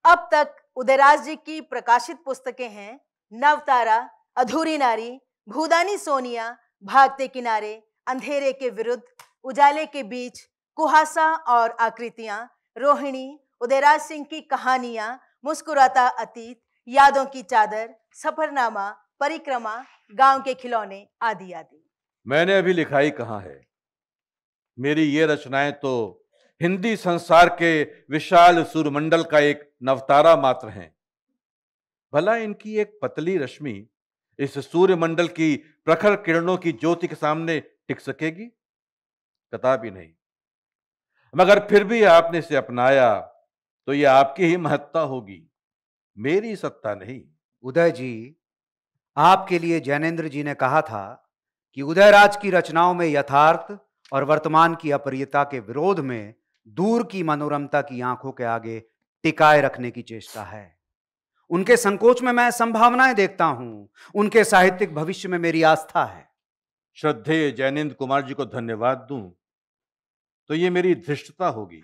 अब तक उदयराज जी की प्रकाशित पुस्तकें हैं नवतारा, अधूरी नारी, भूदानी सोनिया, भागते किनारे, अंधेरे के विरुद्ध, उजाले के बीच, कुहासा और आकृतियां, रोहिणी, उदयराज सिंह की कहानियां, मुस्कुराता अतीत, यादों की चादर, सफरनामा, परिक्रमा, गांव के खिलौने आदि आदि। मैंने अभी लिखाई कहाँ है। मेरी ये रचनाएं तो हिंदी संसार के विशाल सूर्यमंडल का एक नवतारा मात्र हैं। भला इनकी एक पतली रश्मि इस सूर्यमंडल की प्रखर किरणों की ज्योति के सामने टिक सकेगी? कदापि नहीं। मगर फिर भी आपने इसे अपनाया तो यह आपकी ही महत्ता होगी, मेरी सत्ता नहीं। उदय जी, आपके लिए जैनेन्द्र जी ने कहा था कि उदयराज की रचनाओं में यथार्थ और वर्तमान की अप्रियता के विरोध में दूर की मनोरमता की आंखों के आगे टिकाए रखने की चेष्टा है। उनके संकोच में मैं संभावनाएं देखता हूं, उनके साहित्यिक भविष्य में मेरी आस्था है। श्रद्धेय जैनेन्द्र कुमार जी को धन्यवाद दूं तो ये मेरी धृष्टता होगी।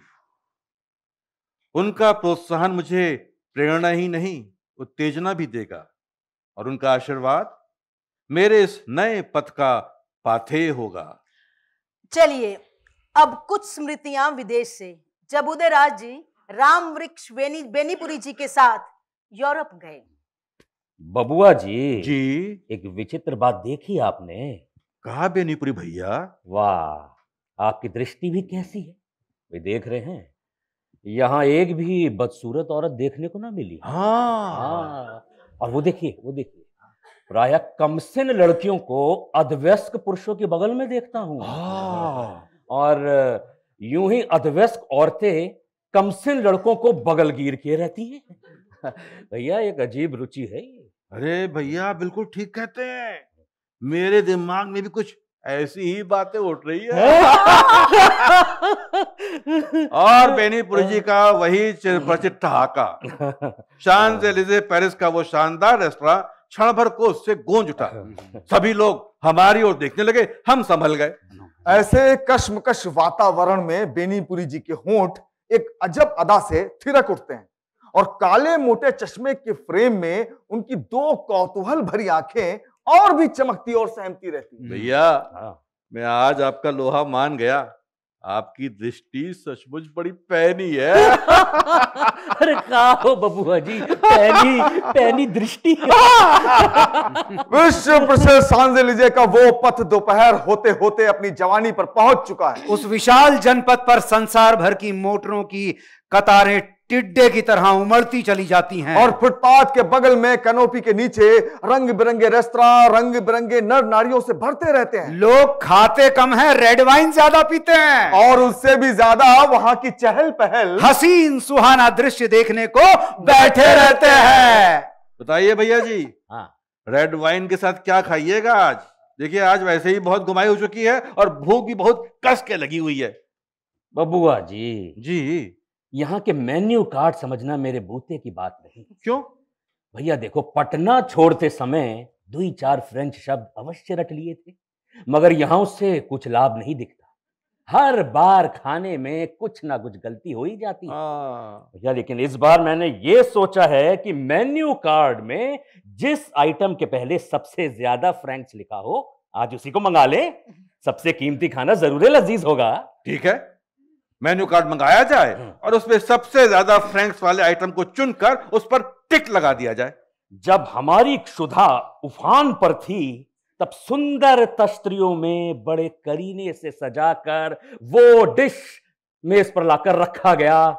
उनका प्रोत्साहन मुझे प्रेरणा ही नहीं उत्तेजना भी देगा और उनका आशीर्वाद मेरे इस नए पथ का पाथेय होगा। चलिए, अब कुछ स्मृतियां विदेश से, जब उदयराज जी राम वृक्ष बेनीपुरी जी के साथ यूरोप गए। बबुआ जी, जी, एक विचित्र बात देखी आपने? कहा बेनीपुरी भैया? वाह, आपकी दृष्टि भी कैसी है? वे देख रहे हैं, यहाँ एक भी बदसूरत औरत देखने को ना मिली। हाँ। और वो देखिए, प्रायः कमसिन लड़कियों को अधवयस्क पुरुषों के बगल में देखता हूँ। और यूं ही अधवयस्क औरतें कमसिन लड़कों को बगल गिर के रहती हैं। भैया, एक अजीब रुचि है ये। अरे भैया, बिल्कुल ठीक कहते हैं। मेरे दिमाग में भी कुछ ऐसी ही बातें उठ रही है। और बेनीपुरी जी का वही चिरप्रचित ठहाका, शांज़ेलिज़े पेरिस का वो शानदार रेस्तरां क्षण भर को उससे गूंज उठा। सभी लोग हमारी ओर देखने लगे, हम संभल गए। ऐसे कश्मकश वातावरण में बेनीपुरी जी के होंठ एक अजब अदा से थिरक उठते हैं और काले मोटे चश्मे के फ्रेम में उनकी दो कौतूहल भरी आंखें और भी चमकती और सहमती रहती हैं। भैया, मैं आज आपका लोहा मान गया। आपकी दृष्टि सचमुच बड़ी पैनी है। अरे का हो बबुआ जी, पैनी दृष्टि। विश्व प्रसिद्ध शांज़ेलिज़े का वो पथ दोपहर होते होते अपनी जवानी पर पहुंच चुका है। उस विशाल जनपद पर संसार भर की मोटरों की कतारें टिड्डे की तरह उमड़ती चली जाती हैं और फुटपाथ के बगल में कैनोपी के नीचे रंग बिरंगे रेस्तरां रंग बिरंगे नर नारियों से भरते रहते हैं। लोग खाते कम हैं, रेड वाइन ज्यादा पीते हैं और उससे भी ज्यादा वहां की चहल पहल, हसीन सुहाना दृश्य देखने को बैठे रहते हैं। बताइए भैया जी, हाँ, रेड वाइन के साथ क्या खाइएगा आज? देखिए, आज वैसे ही बहुत घुमाई हो चुकी है और भूख भी बहुत कस के लगी हुई है। बबुआ जी, जी, यहाँ के मेन्यू कार्ड समझना मेरे बूते की बात नहीं। क्यों? भैया देखो, पटना छोड़ते समय 2-4 फ्रेंच शब्द अवश्य रट लिए थे, मगर यहाँ उससे कुछ लाभ नहीं दिखता। हर बार खाने में कुछ ना कुछ गलती हो ही जाती है भैया। लेकिन इस बार मैंने ये सोचा है कि मेन्यू कार्ड में जिस आइटम के पहले सबसे ज्यादा फ्रेंच लिखा हो, आज उसी को मंगा ले। सबसे कीमती खाना जरूर लजीज होगा। ठीक है, मेन्यू कार्ड मंगाया जाए और उसमें सबसे ज्यादा फ्रेंक्स वाले आइटम को चुनकर उस पर टिक लगा दिया जाए। जब हमारी क्षुधा उफान पर थी, तब सुंदर तश्तरियों में बड़े करीने से सजाकर वो डिश मेज पर लाकर रखा गया,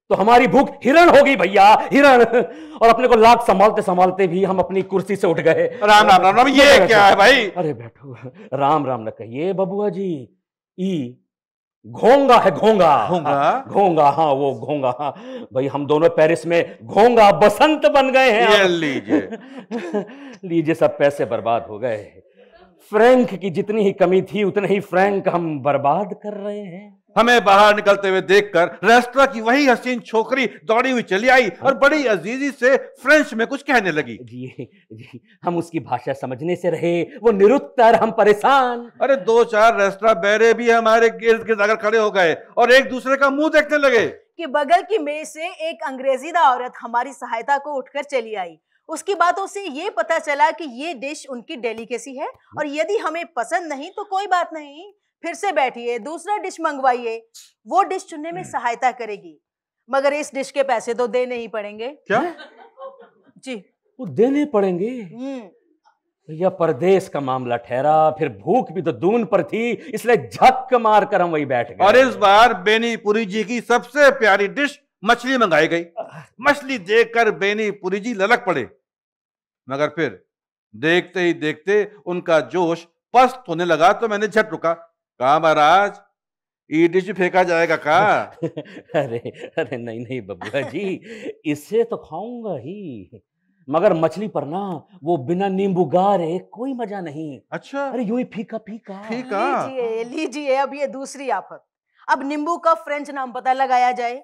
तो हमारी भूख हिरण हो गई भैया, हिरण। और अपने को लाख संभालते संभालते भी हम अपनी कुर्सी से उठ गए। राम राम राम राम, ये क्या है भाई? अरे बैठो, राम राम न कहिए बबुआ जी। ई घोंगा है, घोंगा। घोंगा, हाँ वो घोंगा। हाँ भाई, हम दोनों पेरिस में घोंगा बसंत बन गए हैं। ये लीजिए। लीजिए, सब पैसे बर्बाद हो गए। फ्रैंक की जितनी ही कमी थी उतने ही फ्रैंक हम बर्बाद कर रहे हैं। हमें बाहर निकलते हुए देखकर रेस्तरां की वही हसीन छोकरी दौड़ी हुई चली आई और बड़ी अजीजी से फ्रेंच में कुछ कहने लगी। जी, हम उसकी भाषा समझने से रहे वो निरुत्तर, हम परेशान। अरे 2-4 रेस्तरां बैरे भी हमारे गिर्द गिर्द आकर खड़े हो गए और एक दूसरे का मुंह देखने लगे कि बगल की मेज से एक अंग्रेजीदा औरत हमारी सहायता को उठकर चली आई। उसकी बातों से ये पता चला कि ये डिश उनकी डेलिकेसी है और यदि हमें पसंद नहीं तो कोई बात नहीं, फिर से बैठिए, दूसरा डिश मंगवाइए, वो डिश चुनने में सहायता करेगी, मगर इस डिश के पैसे तो देने ही पड़ेंगे। क्या? जी, वो देने पड़ेंगे भैया। परदेश का मामला ठहरा, फिर भूख भी तो दून पर थी, इसलिए झक मार कर हम वही बैठ गए। और इस बार बेनीपुरी जी की सबसे प्यारी डिश मछली मंगाई गई। मछली देखकर बेनीपुरी जी ललक पड़े, मगर फिर देखते ही देखते उनका जोश पस्त होने लगा तो मैंने झट रुका। कहा महाराज, ये डिश फेंका जाएगा का? अरे नहीं बबुआ जी, इससे तो खाऊंगा ही, मगर मछली पर ना वो बिना नींबू गारे कोई मजा नहीं। अच्छा, अरे यूं ही फीका फीका। लीजिए, अब ये दूसरी आफत। अब नींबू का फ्रेंच नाम पता लगाया जाए,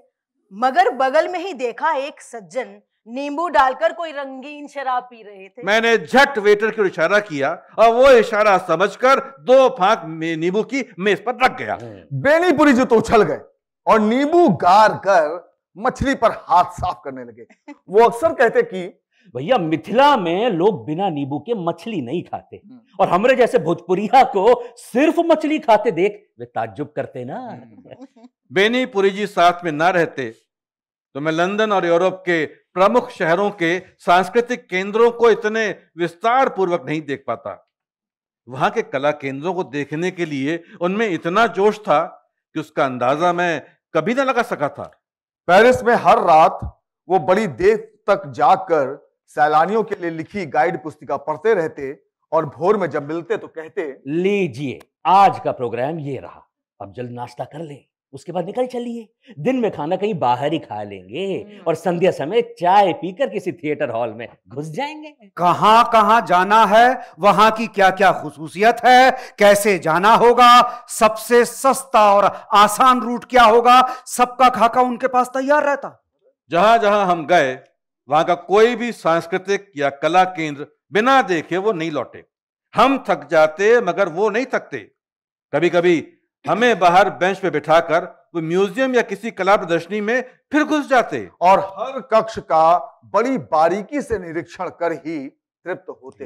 मगर बगल में ही देखा एक सज्जन नींबू डालकर कोई रंगीन शराब पी रहे थे। मैंने झट वेटर को इशारा किया और वो इशारा समझकर 2 फांक नींबू की मेज पर रख गया। बेनीपुरी जी तो उछल गए और नींबू गार कर मछली पर हाथ साफ करने लगे। वो अक्सर कहते कि भैया मिथिला में लोग बिना नींबू के मछली नहीं खाते, और हमरे जैसे भोजपुरिया को सिर्फ मछली खाते देख वे ताज्जुब करते ना। बेनीपुरी जी साथ में ना रहते तो मैं लंदन और यूरोप के प्रमुख शहरों के सांस्कृतिक केंद्रों को इतने विस्तार पूर्वक नहीं देख पाता। वहां के कला केंद्रों को देखने के लिए उनमें इतना जोश था कि उसका अंदाजा मैं कभी ना लगा सका था। पेरिस में हर रात वो बड़ी देर तक जागकर सैलानियों के लिए लिखी गाइड पुस्तिका पढ़ते रहते और भोर में जब मिलते तो कहते, लीजिए आज का प्रोग्राम ये रहा, अब जल्द नाश्ता कर ले, उसके बाद निकल चलिए। दिन में खाना कहीं बाहर ही खा लेंगे और संध्या समय चाय पीकर किसी थिएटर हॉल में घुस जाएंगे। कहां कहां जाना है, वहां की क्या क्या खुसूसियत है, कैसे जाना होगा, सबसे सस्ता और आसान रूट क्या होगा, सबका खाका उनके पास तैयार रहता। जहां जहां हम गए वहां का कोई भी सांस्कृतिक या कला केंद्र बिना देखे वो नहीं लौटे। हम थक जाते मगर वो नहीं थकते। कभी कभी हमें बाहर बेंच पे बिठाकर वो म्यूजियम या किसी कला प्रदर्शनी में फिर घुस जाते और हर कक्ष का बड़ी बारीकी से निरीक्षण कर ही तृप्त होते।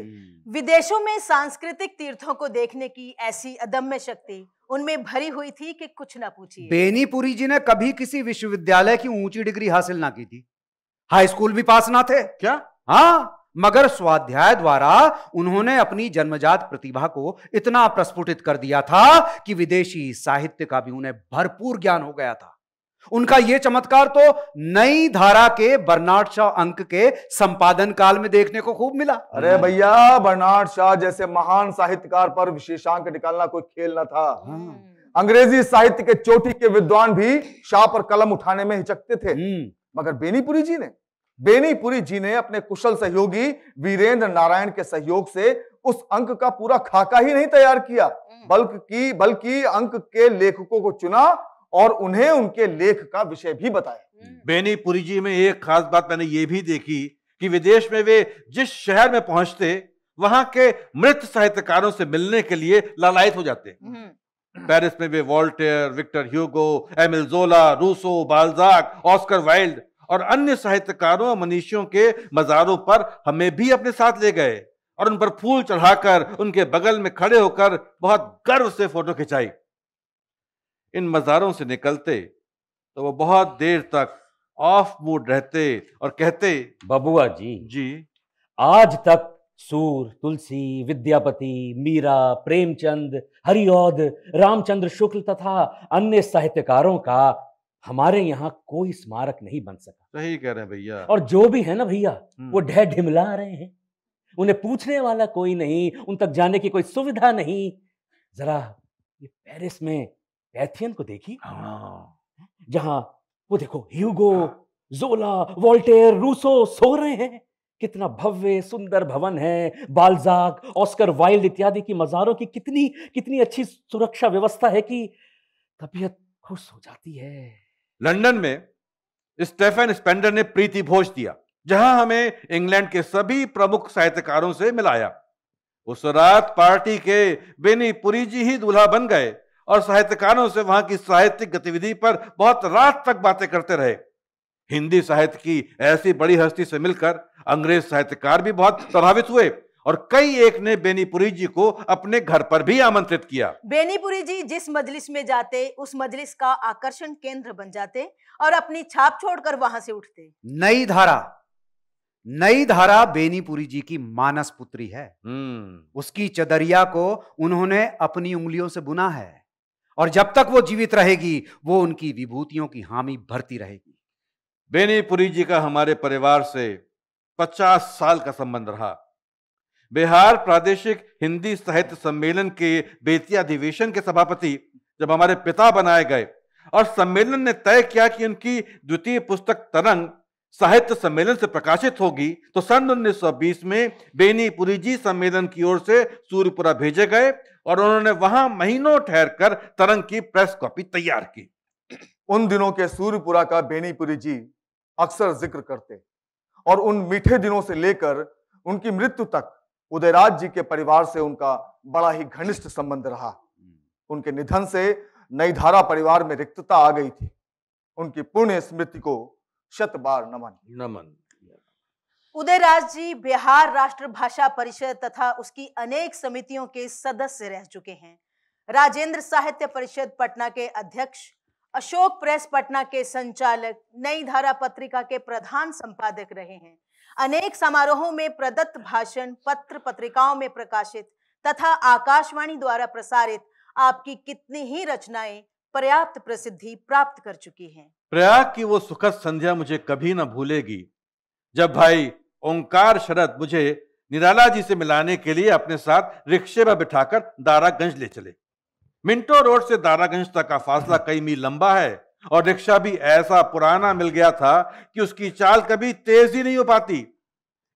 विदेशों में सांस्कृतिक तीर्थों को देखने की ऐसी अदम्य शक्ति उनमें भरी हुई थी कि कुछ ना पूछिए। बेनीपुरी जी ने कभी किसी विश्वविद्यालय की ऊंची डिग्री हासिल ना की थी, हाई स्कूल भी पास ना थे। क्या? हाँ, मगर स्वाध्याय द्वारा उन्होंने अपनी जन्मजात प्रतिभा को इतना प्रस्फुटित कर दिया था कि विदेशी साहित्य का भी उन्हें भरपूर ज्ञान हो गया था। उनका यह चमत्कार तो नई धारा के बर्नार्ड शॉ अंक के संपादन काल में देखने को खूब मिला। अरे भैया, बर्नार्ड शॉ जैसे महान साहित्यकार पर विशेषांक निकालना कोई खेल न था। अंग्रेजी साहित्य के चोटी के विद्वान भी शॉ पर कलम उठाने में हिचकते थे, मगर बेनीपुरी जी ने अपने कुशल सहयोगी वीरेंद्र नारायण के सहयोग से उस अंक का पूरा खाका ही नहीं तैयार किया, बल्कि अंक के लेखकों को चुना और उन्हें उनके लेख का विषय भी बताया। बेनीपुरी जी में एक खास बात मैंने ये भी देखी कि विदेश में वे जिस शहर में पहुंचते वहां के मृत साहित्यकारों से मिलने के लिए लालायित हो जाते। पेरिस में वे वॉल्टेयर, विक्टर ह्यूगो, एमिल जोला, रूसो, बाल्जाक, ऑस्कर वाइल्ड और अन्य साहित्यकारों और मनीषियों के मजारों पर हमें भी अपने साथ ले गए और उन पर फूल चढ़ाकर उनके बगल में खड़े होकर बहुत गर्व से फोटो खिंचाई। इन मजारों से निकलते तो वो बहुत देर तक ऑफ मूड रहते और कहते, बबुआ जी आज तक सूर, तुलसी, विद्यापति, मीरा, प्रेमचंद, हरिऔध, रामचंद्र शुक्ल तथा अन्य साहित्यकारों का हमारे यहाँ कोई स्मारक नहीं बन सका। सही कह रहे हैं भैया। और जो भी है ना भैया, वो ढह ढिमला रहे हैं, उन्हें पूछने वाला कोई नहीं, उन तक जाने की कोई सुविधा नहीं। जरा ये पेरिस में पैथियन को देखिए, जहां वो देखो ह्यूगो, जोला, वोल्टेयर, रूसो सो रहे हैं। कितना भव्य सुंदर भवन है। बाल्जाक, ऑस्कर वाइल्ड इत्यादि की मजारों की कितनी अच्छी सुरक्षा व्यवस्था है कि तबीयत खुश हो जाती है। लंदन में स्टेफन स्पेंडर ने प्रीति भोज दिया, जहां हमें इंग्लैंड के सभी प्रमुख साहित्यकारों से मिलाया। उस रात पार्टी के बेनीपुरी जी ही दूल्हा बन गए और साहित्यकारों से वहां की साहित्यिक गतिविधि पर बहुत रात तक बातें करते रहे। हिंदी साहित्य की ऐसी बड़ी हस्ती से मिलकर अंग्रेज साहित्यकार भी बहुत प्रभावित हुए और कई एक ने बेनीपुरी जी को अपने घर पर भी आमंत्रित किया। बेनीपुरी जी जिस मजलिस में जाते उस मजलिस का आकर्षण केंद्र बन जाते और अपनी छाप छोड़कर वहां से उठते। नई धारा बेनीपुरी जी की मानस पुत्री है। उसकी चदरिया को उन्होंने अपनी उंगलियों से बुना है और जब तक वो जीवित रहेगी वो उनकी विभूतियों की हामी भरती रहेगी। बेनीपुरी जी का हमारे परिवार से 50 साल का संबंध रहा। बिहार प्रादेशिक हिंदी साहित्य सम्मेलन के बेतिया अधिवेशन के सभापति जब हमारे पिता बनाए गए और सम्मेलन ने तय किया कि उनकी द्वितीय पुस्तक तरंग साहित्य सम्मेलन से प्रकाशित होगी, तो सन 1920 में बेनीपुरी जी सम्मेलन की ओर से सूर्यपुरा भेजे गए और उन्होंने वहां महीनों ठहरकर तरंग की प्रेस कॉपी तैयार की। उन दिनों के सूर्यपुरा का बेनीपुरी जी अक्सर जिक्र करते और उन मीठे दिनों से लेकर उनकी मृत्यु तक उदयराज जी के परिवार से उनका बड़ा ही घनिष्ठ संबंध रहा। उनके निधन से नई धारा परिवार में रिक्तता आ गई थी। उनकी पुण्य स्मृति को शत बार नमन। उदयराज जी बिहार राष्ट्र भाषा परिषद तथा उसकी अनेक समितियों के सदस्य रह चुके हैं। राजेंद्र साहित्य परिषद पटना के अध्यक्ष, अशोक प्रेस पटना के संचालक, नई धारा पत्रिका के प्रधान संपादक रहे हैं। अनेक समारोहों में प्रदत्त भाषण, पत्र पत्रिकाओं में प्रकाशित तथा आकाशवाणी द्वारा प्रसारित आपकी कितनी ही रचनाएं पर्याप्त प्रसिद्धि प्राप्त कर चुकी हैं। प्रयाग की वो सुखद संध्या मुझे कभी न भूलेगी, जब भाई ओंकार शरद मुझे निराला जी से मिलाने के लिए अपने साथ रिक्शे पर बिठाकर दारागंज ले चले। मिंटो रोड से दारागंज तक का फासला कई मील लंबा है और रिक्शा भी ऐसा पुराना मिल गया था कि उसकी चाल कभी तेज ही नहीं हो पाती।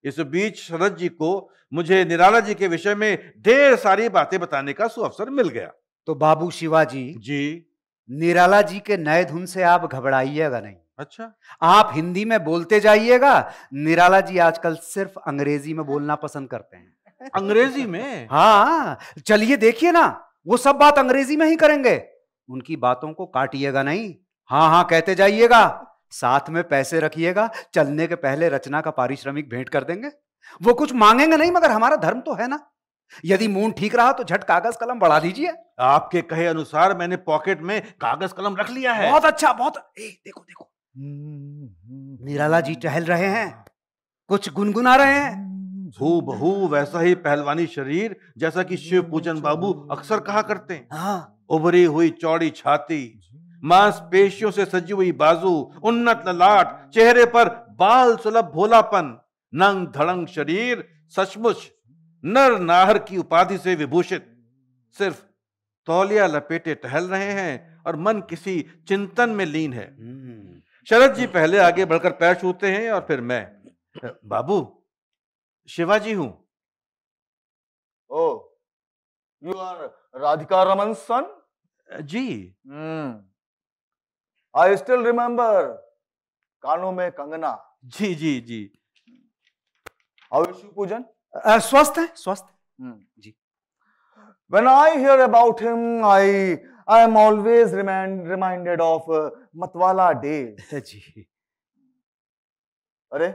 इस बीच शरद जी को मुझे निराला जी के विषय में ढेर सारी बातें बताने का सुअवसर मिल गया। तो बाबू शिवाजी जी, निराला जी के नए धुन से आप घबराइएगा नहीं। अच्छा, आप हिंदी में बोलते जाइएगा। निराला जी आजकल सिर्फ अंग्रेजी में बोलना पसंद करते हैं। अंग्रेजी में? हाँ, चलिए देखिए ना, वो सब बात अंग्रेजी में ही करेंगे। उनकी बातों को काटिएगा नहीं, हाँ हाँ कहते जाइएगा। साथ में पैसे रखिएगा, चलने के पहले रचना का पारिश्रमिक भेंट कर देंगे। वो कुछ मांगेंगे नहीं, मगर हमारा धर्म तो है ना, यदि मूड ठीक रहा तो झट कागज कलम बढ़ा दीजिए। आपके कहे अनुसार मैंने पॉकेट में कागज कलम रख लिया है। बहुत अच्छा, बहुत। देखो देखो, निराला जी टहल रहे हैं, कुछ गुनगुना रहे हैं। हूबहू वैसा ही पहलवानी शरीर जैसा कि शिव पूजन बाबू अक्सर कहा करते हैं। हाँ, उभरी हुई चौड़ी छाती, मांसपेशियों से सजी हुई बाजू, उन्नत ललाट, चेहरे पर बाल सुलभ भोलापन, नंग धड़ंग शरीर, सचमुच नर नाहर की उपाधि से विभूषित। सिर्फ तौलिया लपेटे टहल रहे हैं और मन किसी चिंतन में लीन है। शरद जी पहले आगे बढ़कर पैर छूते हैं और फिर मैं। बाबू, शिवाजी हूं। Oh, you are Radhika Raman son? जी। आई स्टिल रिमेंबर, कानों में कंगना। जी जी जी। How is Shiv Pujan? स्वस्थ है, स्वस्थ जी। When I hear about him, I am always reminded of मतवाला days. जी। अरे,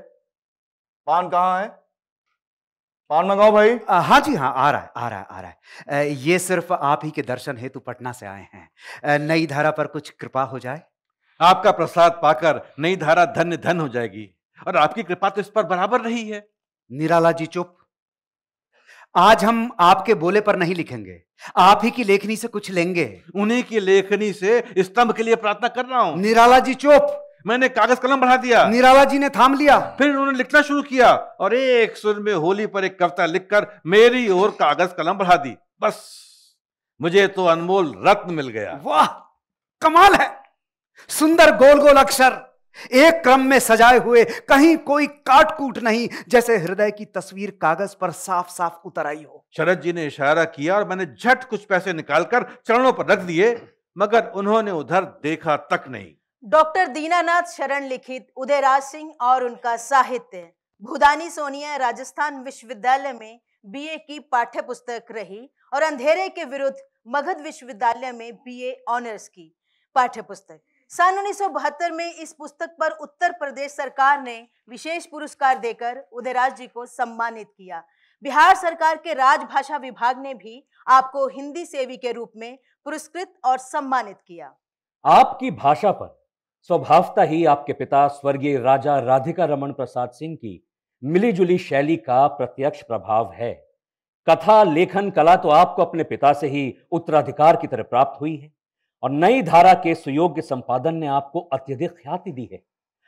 पान कहाँ है? पान मंगाओ भाई। हाँ जी, हाँ, आ रहा है, आ रहा है, आ रहा है। ये सिर्फ आप ही के दर्शन हेतु पटना से आए हैं। नई धारा पर कुछ कृपा हो जाए। आपका प्रसाद पाकर नई धारा धन्य धन हो जाएगी और आपकी कृपा तो इस पर बराबर रही है। निराला जी चुप। आज हम आपके बोले पर नहीं लिखेंगे, आप ही की लेखनी से कुछ लेंगे। उन्हीं की लेखनी से स्तंभ के लिए प्रार्थना कर रहा हूं। निराला जी चुप। मैंने कागज कलम बढ़ा दिया। निराला जी ने थाम लिया। फिर उन्होंने लिखना शुरू किया और एक सुर में होली पर एक कविता लिखकर मेरी ओर कागज कलम बढ़ा दी। बस, मुझे तो अनमोल रत्न मिल गया। वाह, कमाल है। सुंदर गोल गोल अक्षर एक क्रम में सजाए हुए, कहीं कोई काट कूट नहीं, जैसे हृदय की तस्वीर कागज पर साफ साफ उतर आई हो। शरद जी ने इशारा किया और मैंने झट कुछ पैसे निकालकर चरणों पर रख दिए, मगर उन्होंने उधर देखा तक नहीं। डॉक्टर दीनानाथ शरण लिखित उदयराज सिंह और उनका साहित्य भूदानी सोनिया राजस्थान विश्वविद्यालय में बीए की पाठ्य पुस्तक रही और अंधेरे के विरुद्ध मगध विश्वविद्यालय में बीए ऑनर्स की पाठ्य पुस्तक। सन 1972 में इस पुस्तक पर उत्तर प्रदेश सरकार ने विशेष पुरस्कार देकर उदयराज जी को सम्मानित किया। बिहार सरकार के राजभाषा विभाग ने भी आपको हिंदी सेवी के रूप में पुरस्कृत और सम्मानित किया। आपकी भाषा पर स्वभावतः ही आपके पिता स्वर्गीय राजा राधिका रमन प्रसाद सिंह की मिलीजुली शैली का प्रत्यक्ष प्रभाव है। कथा लेखन कला तो आपको अपने पिता से ही उत्तराधिकार की तरह प्राप्त हुई है और नई धारा के सुयोग्य संपादन ने आपको अत्यधिक ख्याति दी है।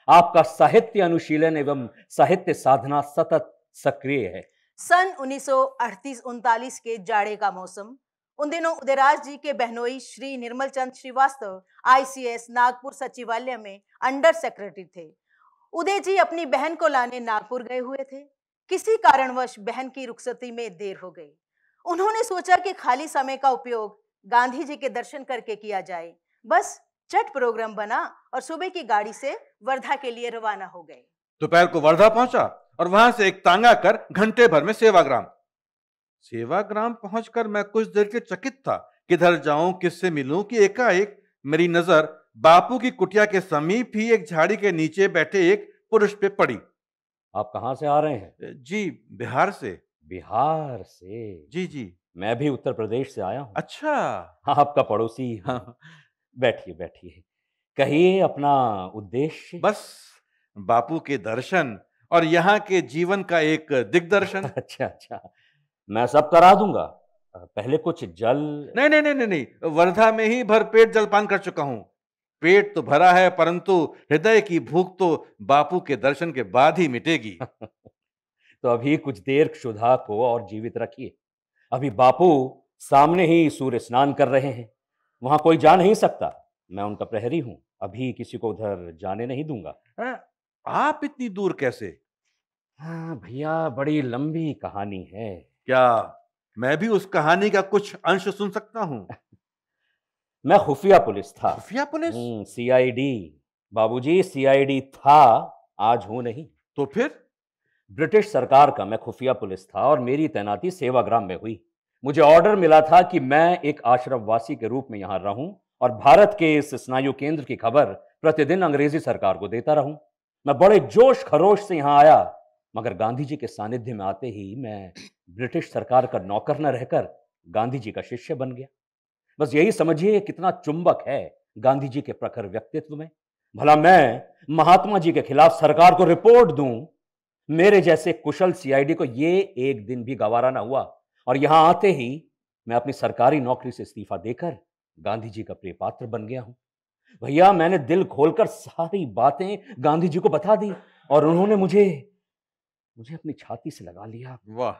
आपका साहित्य अनुशीलन एवं साहित्य साधना सतत सक्रिय है। सन 1938-39 के जाड़े का मौसम। उन दिनों उदयराज जी के बहनोई श्री निर्मल चंद श्रीवास्तव ICS नागपुर सचिवालय में अंडर सेक्रेटरी थे। उदय जी अपनी बहन को लाने नागपुर गए हुए थे। किसी कारणवश बहन की रुखसती में देर हो गई। उन्होंने सोचा कि खाली समय का उपयोग गांधी जी के दर्शन करके किया जाए। बस चट प्रोग्राम बना और सुबह की गाड़ी से वर्धा के लिए रवाना हो गए। दोपहर को वर्धा पहुंचा और वहां से एक तांगा कर घंटे भर में सेवाग्राम पहुंचकर मैं कुछ देर के चकित था, किधर जाऊं, किससे मिलूं, कि एकाएक मेरी नजर बापू की कुटिया के समीप ही एक झाड़ी के नीचे बैठे एक पुरुष पे पड़ी। आप कहाँ से आ रहे हैं? जी, बिहार से। बिहार से? जी जी। मैं भी उत्तर प्रदेश से आया हूँ। अच्छा। हाँ, आपका पड़ोसी ही हूँ। हाँ। बैठिए बैठिए, कहिए अपना उद्देश्य। बस बापू के दर्शन और यहाँ के जीवन का एक दिग्दर्शन। अच्छा अच्छा, मैं सब करा दूंगा। पहले कुछ जल। नहीं नहीं नहीं नहीं नहीं, वर्धा में ही भरपेट जलपान कर चुका हूँ। पेट तो भरा है, परंतु हृदय की भूख तो बापू के दर्शन के बाद ही मिटेगी। तो अभी कुछ देर क्षुधा को और जीवित रखिए। अभी बापू सामने ही सूर्य स्नान कर रहे हैं, वहां कोई जा नहीं सकता। मैं उनका प्रहरी हूं, अभी किसी को उधर जाने नहीं दूंगा। हाँ, आप इतनी दूर कैसे? हाँ भैया, बड़ी लंबी कहानी है। क्या मैं भी उस कहानी का कुछ अंश सुन सकता हूँ? मैं खुफिया पुलिस था। खुफिया पुलिस? सीआईडी। बाबूजी, सीआईडी था, आज हूं नहीं। तो फिर? ब्रिटिश सरकार का मैं खुफिया पुलिस था और मेरी तैनाती सेवाग्राम में हुई। मुझे ऑर्डर मिला था कि मैं एक आश्रमवासी के रूप में यहां रहूं और भारत के इस स्नायु केंद्र की खबर प्रतिदिन अंग्रेजी सरकार को देता रहूं। मैं बड़े जोश खरोश से यहां आया, मगर गांधी जी के सानिध्य में आते ही मैं ब्रिटिश सरकार का नौकर न रहकर गांधी जी का शिष्य बन गया। बस यही समझिए कितना चुंबक है गांधी जी के प्रखर व्यक्तित्व में। भला मैं महात्मा जी के खिलाफ सरकार को रिपोर्ट दूं, मेरे जैसे कुशल सीआईडी को ये एक दिन भी गवारा ना हुआ और यहां आते ही मैं अपनी सरकारी नौकरी से इस्तीफा देकर गांधी जी का प्रिय पात्र बन गया हूं। भैया, मैंने दिल खोलकर सारी बातें गांधी जी को बता दी और उन्होंने मुझे मुझे अपनी छाती से लगा लिया। वाह।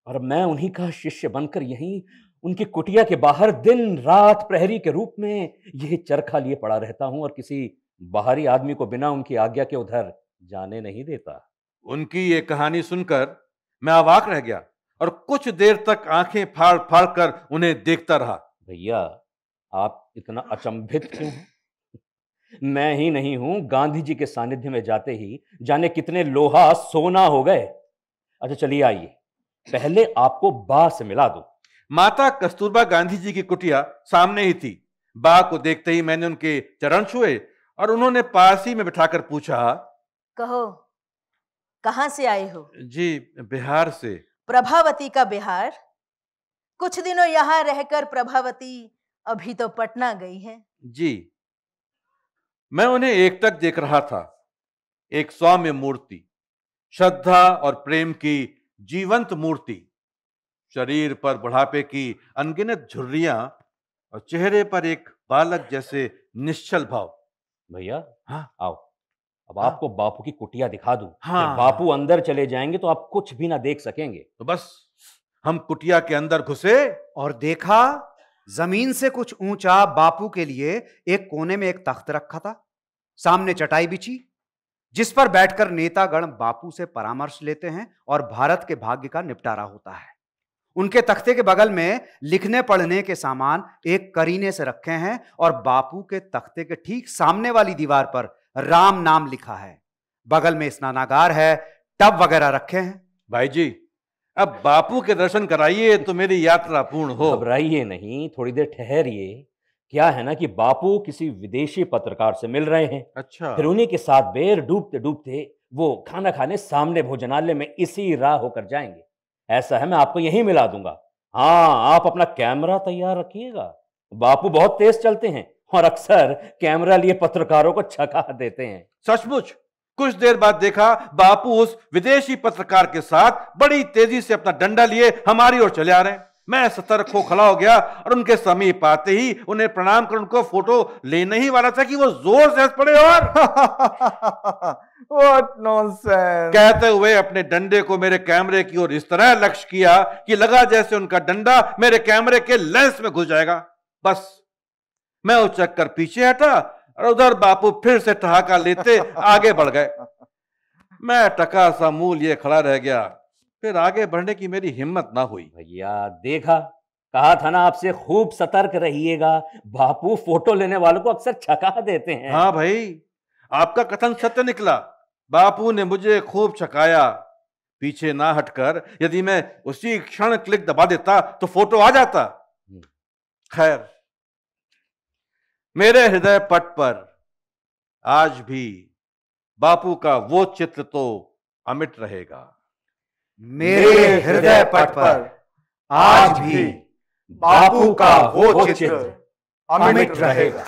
और मैं उन्हीं का शिष्य बनकर यहीं उनकी कुटिया के बाहर दिन रात प्रहरी के रूप में यह चरखा लिए पड़ा रहता हूं और किसी बाहरी आदमी को बिना उनकी आज्ञा के उधर जाने नहीं देता। उनकी ये कहानी सुनकर मैं अवाक रह गया और कुछ देर तक आंखें फाड़ फाड़ कर उन्हें देखता रहा। भैया, आप इतना अचंभित क्यों हैं? मैं ही नहीं हूं, गांधी जी के सानिध्य में जाते ही जाने कितने लोहा सोना हो गए। अच्छा चलिए आइए, पहले आपको बा से मिला दूं। माता कस्तूरबा गांधी जी की कुटिया सामने ही थी। बा को देखते ही मैंने उनके चरण छुए और उन्होंने पास में बिठाकर पूछा, कहो, कहां से आए हो? जी, बिहार से। प्रभावती का बिहार? कुछ दिनों यहां रहकर प्रभावती अभी तो पटना गई है। जी। मैं उन्हें एकटक देख रहा था, एक सौम्य मूर्ति, श्रद्धा और प्रेम की जीवंत मूर्ति। शरीर पर बुढ़ापे की अनगिनत झुर्रियां और चेहरे पर एक बालक जैसे निश्चल भाव। भैया, हाँ आओ, अब हाँ। आपको बापू की कुटिया दिखा दूं। हाँ। जब बापू अंदर चले जाएंगे तो आप कुछ भी ना देख सकेंगे। तो बस हम कुटिया के अंदर घुसे और देखा, जमीन से कुछ ऊंचा बापू के लिए एक कोने में एक तख्त रखा था, सामने चटाई बिछी जिस पर बैठकर नेतागण बापू से परामर्श लेते हैं और भारत के भाग्य का निपटारा होता है। उनके तख्ते के बगल में लिखने पढ़ने के सामान एक करीने से रखे हैं और बापू के तख्ते के ठीक सामने वाली दीवार पर राम नाम लिखा है। बगल में स्नानागार है, टब वगैरह रखे हैं। भाई जी, अब बापू के दर्शन कराइए तो मेरी यात्रा पूर्ण हो। घबराइए नहीं, थोड़ी देर ठहरिए। क्या है ना कि बापू किसी विदेशी पत्रकार से मिल रहे हैं। अच्छा। फिर उन्हीं के साथ बेर डूबते डूबते वो खाना खाने सामने भोजनालय में इसी राह होकर जाएंगे। ऐसा है, मैं आपको यहीं मिला दूंगा। हाँ, आप अपना कैमरा तैयार रखिएगा। बापू बहुत तेज चलते हैं और अक्सर कैमरा लिए पत्रकारों को छका देते हैं। सचमुच कुछ देर बाद देखा, बापू उस विदेशी पत्रकार के साथ बड़ी तेजी से अपना डंडा लिए हमारी ओर चले आ रहे हैं। मैं सतर्क हो खड़ा हो गया और उनके समीप आते ही उन्हें प्रणाम कर उनको फोटो लेने ही वाला था कि वो जोर से हंस पड़े और What nonsense! कहते हुए अपने डंडे को मेरे कैमरे की ओर इस तरह लक्ष्य किया कि लगा जैसे उनका डंडा मेरे कैमरे के लेंस में घुस जाएगा। बस मैं उचक कर पीछे हटा और उधर बापू फिर से ठहाका लेते आगे बढ़ गए। मैं टका सा मुंह लिए खड़ा रह गया। फिर आगे बढ़ने की मेरी हिम्मत ना हुई। भैया देखा, कहा था ना आपसे, खूब सतर्क रहिएगा। बापू फोटो लेने वालों को अक्सर छका देते हैं। हाँ भाई, आपका कथन सत्य निकला। बापू ने मुझे खूब छकाया। पीछे ना हटकर यदि मैं उसी क्षण क्लिक दबा देता तो फोटो आ जाता। खैर, मेरे हृदय पट पर आज भी बापू का वो चित्र तो अमिट रहेगा। मेरे हृदय पट पर आज भी बापू का वो चित्र अमिट रहेगा।